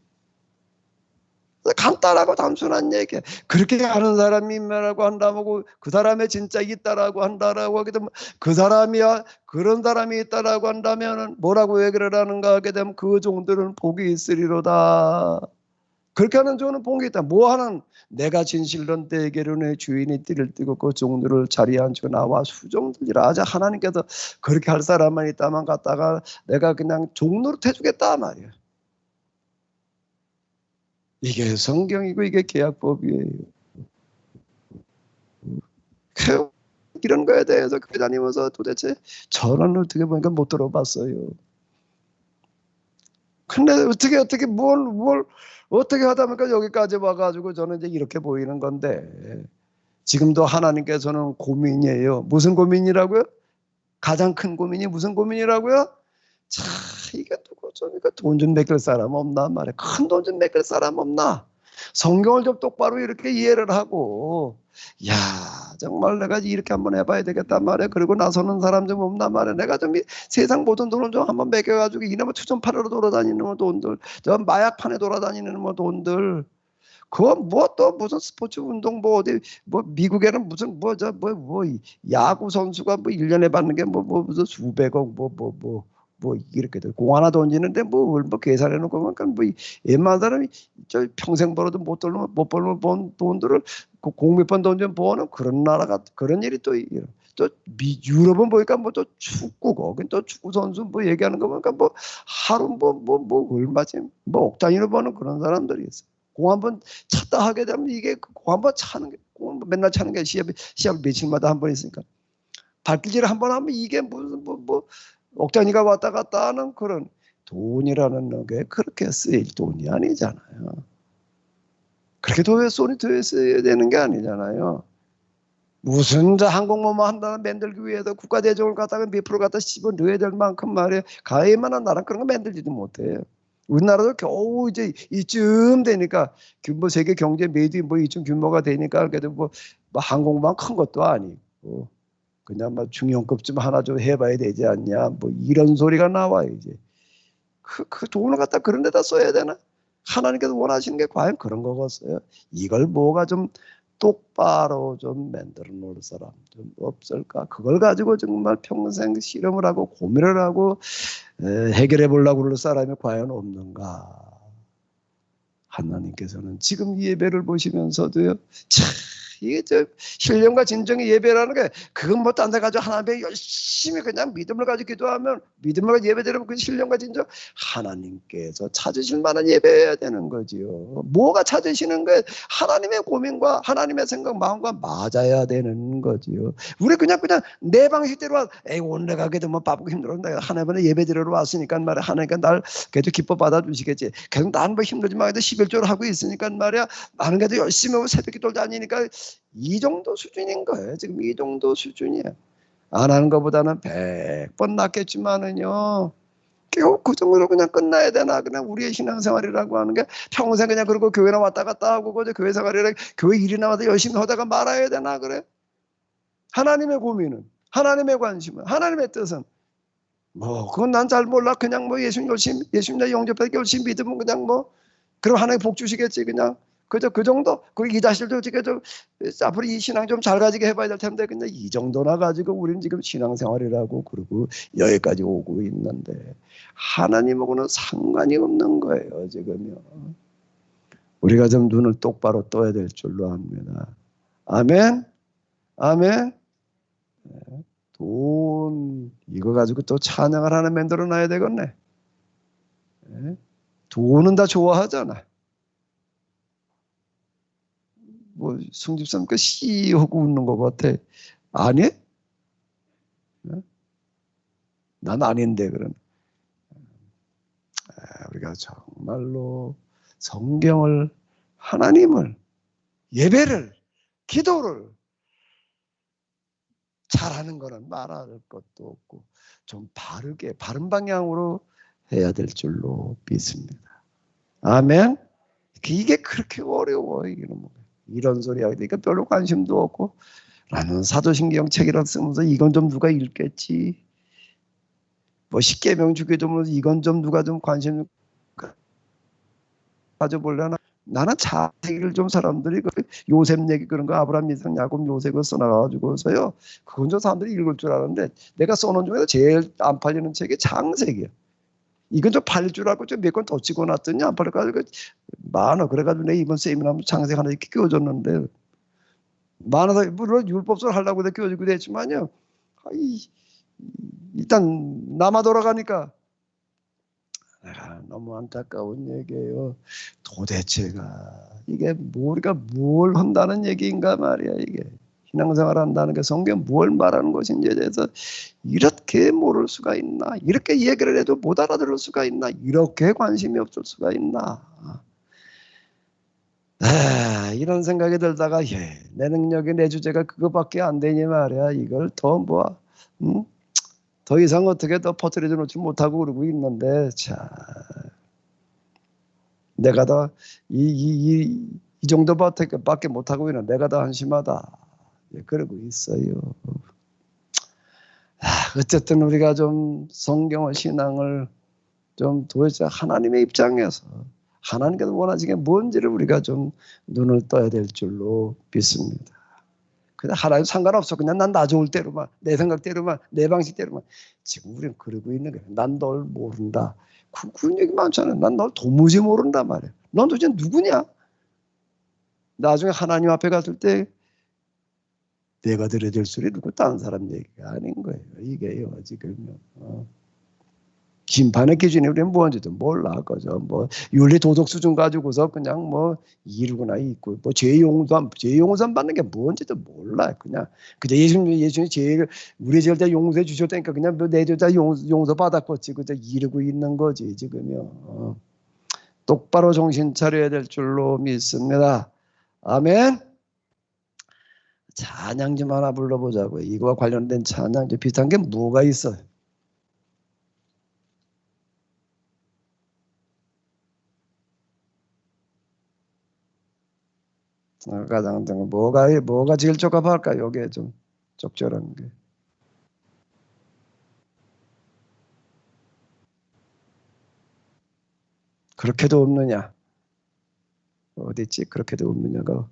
간단하고 단순한 얘기야. 그렇게 하는 사람이 있다라고 한다고 그 사람의 진짜 있다라고 한다라고 하게 되면 그 사람이야 그런 사람이 있다라고 한다면 뭐라고 얘기를 하는가 하게 되면 그 종들은 복이 있으리로다. 그렇게 하는 종은 복이 있다. 뭐 하는 내가 진실론 때에게로 내 주인이 띠를 띠고 그 종들을 자리에 앉히고 나와 수종들이라 하자. 하나님께서 그렇게 할 사람만 있다만 갖다가 내가 그냥 종노릇 해주겠다 말이야. 이게 성경이고 이게 계약법이에요. 이런 거에 대해서 교회 다니면서 도대체 저는 어떻게 보니까 못 들어봤어요. 근데 어떻게 뭘 어떻게 하다 보니까 여기까지 와가지고 저는 이제 이렇게 보이는 건데 지금도 하나님께서는 고민이에요. 무슨 고민이라고요? 가장 큰 고민이 무슨 고민이라고요? 자, 이게 누구 좀 이거 돈 좀 맡길 사람 없나 말이야. 큰 돈 좀 맡길 사람 없나? 성경을 좀 똑바로 이렇게 이해를 하고 야 정말 내가 이렇게 한번 해봐야 되겠단 말이야. 그리고 나서는 사람 좀 없단 말이야. 내가 좀 세상 모든 돈을 좀 한번 매겨가지고 이놈의 투전파로 돌아다니는 돈들, 저 마약판에 돌아다니는 돈들, 그거 뭐 또 무슨 스포츠 운동 뭐 어디 뭐 미국에는 무슨 뭐 야구 선수가 뭐 1년에 받는 게 뭐 무슨 수백억 뭐 이렇게 돼. 공 하나 던지는데 뭐 계산해 놓고 보니까 뭐 웬만한 사람이 저 평생 벌어도 못 벌면 번 돈들을 공 몇 번 던지면 버는 그런 나라가 그런 일이 또 유럽은 보니까 뭐 또 축구 거긴 또 축구 선수 뭐 얘기하는 거 보니까 뭐 하루 뭐 얼마지 뭐 억 단위로 버는 그런 사람들이 있어. 공 한번 찼다 하게 되면 이게 공 한번 차는 게 맨날 차는 게 시합 며칠마다 한 번 있으니까 발길질을 한 번 하면 이게 무슨 뭐 억단위가 왔다 갔다 하는 그런 돈이라는 게 그렇게 쓰일 돈이 아니잖아요. 그렇게 돈이 써야 되는 게 아니잖아요. 무슨 항공모만 한다는 만들기 위해서 국가대적을 갖다가 몇 프로 갖다 씹어 넣어야 될 만큼 말이에요. 가해만한 나라 그런 거 만들지도 못해요. 우리나라도 겨우 이제 이쯤 되니까 규모 세계 경제 매듭 뭐 이쯤 규모가 되니까 그래도 뭐 항공모만 큰 것도 아니고 그냥 뭐 중형급 좀 하나 좀 해봐야 되지 않냐 뭐 이런 소리가 나와요. 이제 그 돈을 갖다 그런 데다 써야 되나? 하나님께서 원하시는 게 과연 그런 거겠어요? 이걸 뭐가 좀 똑바로 좀 만들어 놓을 사람 좀 없을까? 그걸 가지고 정말 평생 실험을 하고 고민을 하고 해결해 보려고 그럴 사람이 과연 없는가? 하나님께서는 지금 이 예배를 보시면서도요. 참 이게 신령과 진정의 예배라는 게 그건 뭐 딴 데 가지고 하나님께 열심히 그냥 믿음을 가지고 기도하면 믿음을 가지고 예배드리면 그 신령과 진정 하나님께서 찾으실 만한 예배해야 되는 거지요. 뭐가 찾으시는 거예요? 하나님의 고민과 하나님의 생각 마음과 맞아야 되는 거지요. 우리 그냥 내 방식대로 에이 오늘 내가 그래도 뭐 바쁘고 힘들어 내가 하나님의 예배드리러 왔으니까 말이야. 하나님께 날 그래도 기뻐 받아주시겠지. 계속 난 뭐 힘들지만 해도 11조를 하고 있으니까 말이야. 나는 그래도 열심히 하고 새벽 기도를 다니니까 이 정도 수준인 거예요. 지금 이 정도 수준이에요. 안 하는 것보다는 100번 낫겠지만은요. 겨우 그 정도로 그냥 끝나야 되나? 그냥 우리의 신앙생활이라고 하는 게 평생 그냥 그러고 교회나 왔다 갔다 하고 그저 교회 생활이라 교회 일이나 와도 열심히 하다가 말아야 되나 그래? 하나님의 고민은, 하나님의 관심은, 하나님의 뜻은 뭐 그건 난 잘 몰라. 그냥 뭐 예수님 영접하기 열심히 믿으면 그냥 뭐 그럼 하나님 복 주시겠지 그냥. 그저 그 정도. 그리고 이 자식도 지금 앞으로 이 신앙 좀 잘 가지게 해봐야 될 텐데 근데 이 정도나 가지고 우리는 지금 신앙생활이라고 그러고 여기까지 오고 있는데 하나님하고는 상관이 없는 거예요 지금요. 우리가 좀 눈을 똑바로 떠야 될 줄로 압니다. 아멘. 아멘. 돈 이거 가지고 또 찬양을 하나 만들어 놔야 되겠네. 돈은 다 좋아하잖아. 뭐 승집사님 그 씨하고 웃는 거 같아. 아니? 난 아닌데 그런. 우리가 정말로 성경을 하나님을 예배를 기도를 잘하는 거는 말할 것도 없고 좀 바르게 바른 방향으로 해야 될 줄로 믿습니다. 아멘. 이게 그렇게 어려워 이런 소리 하니까 별로 관심도 없고 나는 사도신경 책이라 쓰면서 이건 좀 누가 읽겠지. 뭐 십계명 주기도면 이건 좀 누가 좀 관심 가져보려나. 나는 자세히를 좀 사람들이 요셉 얘기 그런 거 아브라함 이삭 야곱 요셉을 써놔가지고서요 그건 좀 사람들이 읽을 줄 알았는데 내가 써놓은 중에서 제일 안 팔리는 책이 창세기야. 이건 좀 팔릴 줄 알고 좀 몇 권 더 찍어놨더니 안 팔려가지고 많아. 그래가지고 내가 이번 세미나면 창세기 하나 이렇게 끼워줬는데 많아서 물론 율법설 하려고 끼워주기도 했지만요 일단 남아 돌아가니까 너무 안타까운 얘기예요. 도대체가 이게 우리가 뭘 한다는 얘기인가 말이야. 이게 신앙생활 한다는 게 성경 뭘 말하는 것인지에 대해서 이렇게 모를 수가 있나, 이렇게 얘기를 해도 못 알아들을 수가 있나, 이렇게 관심이 없을 수가 있나. 이런 생각이 들다가 내 능력이 내 주제가 그거밖에 안 되니 말이야. 이걸 더 더 이상 어떻게 더 퍼뜨려 놓지 못하고 그러고 있는데 자 내가 더 이 이 정도밖에 못하고 있는 내가 더 한심하다. 그러고 있어요. 어쨌든 우리가 좀 성경의 신앙을 좀 도대체 하나님의 입장에서 하나님께서 원하시는 게 뭔지를 우리가 좀 눈을 떠야 될 줄로 믿습니다. 그냥 하나님 상관없어. 그냥 난 나 좋을 대로만, 내 생각대로만, 내 방식대로만. 지금 우리는 그러고 있는 거야. 난 널 모른다. 그런 얘기 많잖아요. 난 널 도무지 모른단 말이야. 넌 도대체 누구냐? 나중에 하나님 앞에 갔을 때 내가 들어야 될 소리 누구 다른 사람 얘기가 아닌 거예요. 이게요 지금 심판의 기준이 우리는 뭔지도 몰라. 그죠? 뭐 윤리 도덕 수준 가지고서 그냥 뭐 이루거나 있고 뭐 죄 용서 받는 게 뭔지도 몰라. 그냥 예수님 제일 우리 죄를 다 용서해 주셨다니까 그냥 내 죄 다 용서 받았겠지. 그저 이루고 있는 거지 지금요. 똑바로 정신 차려야 될 줄로 믿습니다. 아멘. 찬양 좀 하나 불러보자고요. 이거와 관련된 찬양 좀 비슷한 게 뭐가 있어요? 가장 뭐가 제일 적합할까? 요게 좀 적절한 게. 그렇게도 없느냐? 어디 있지? 그렇게도 없느냐가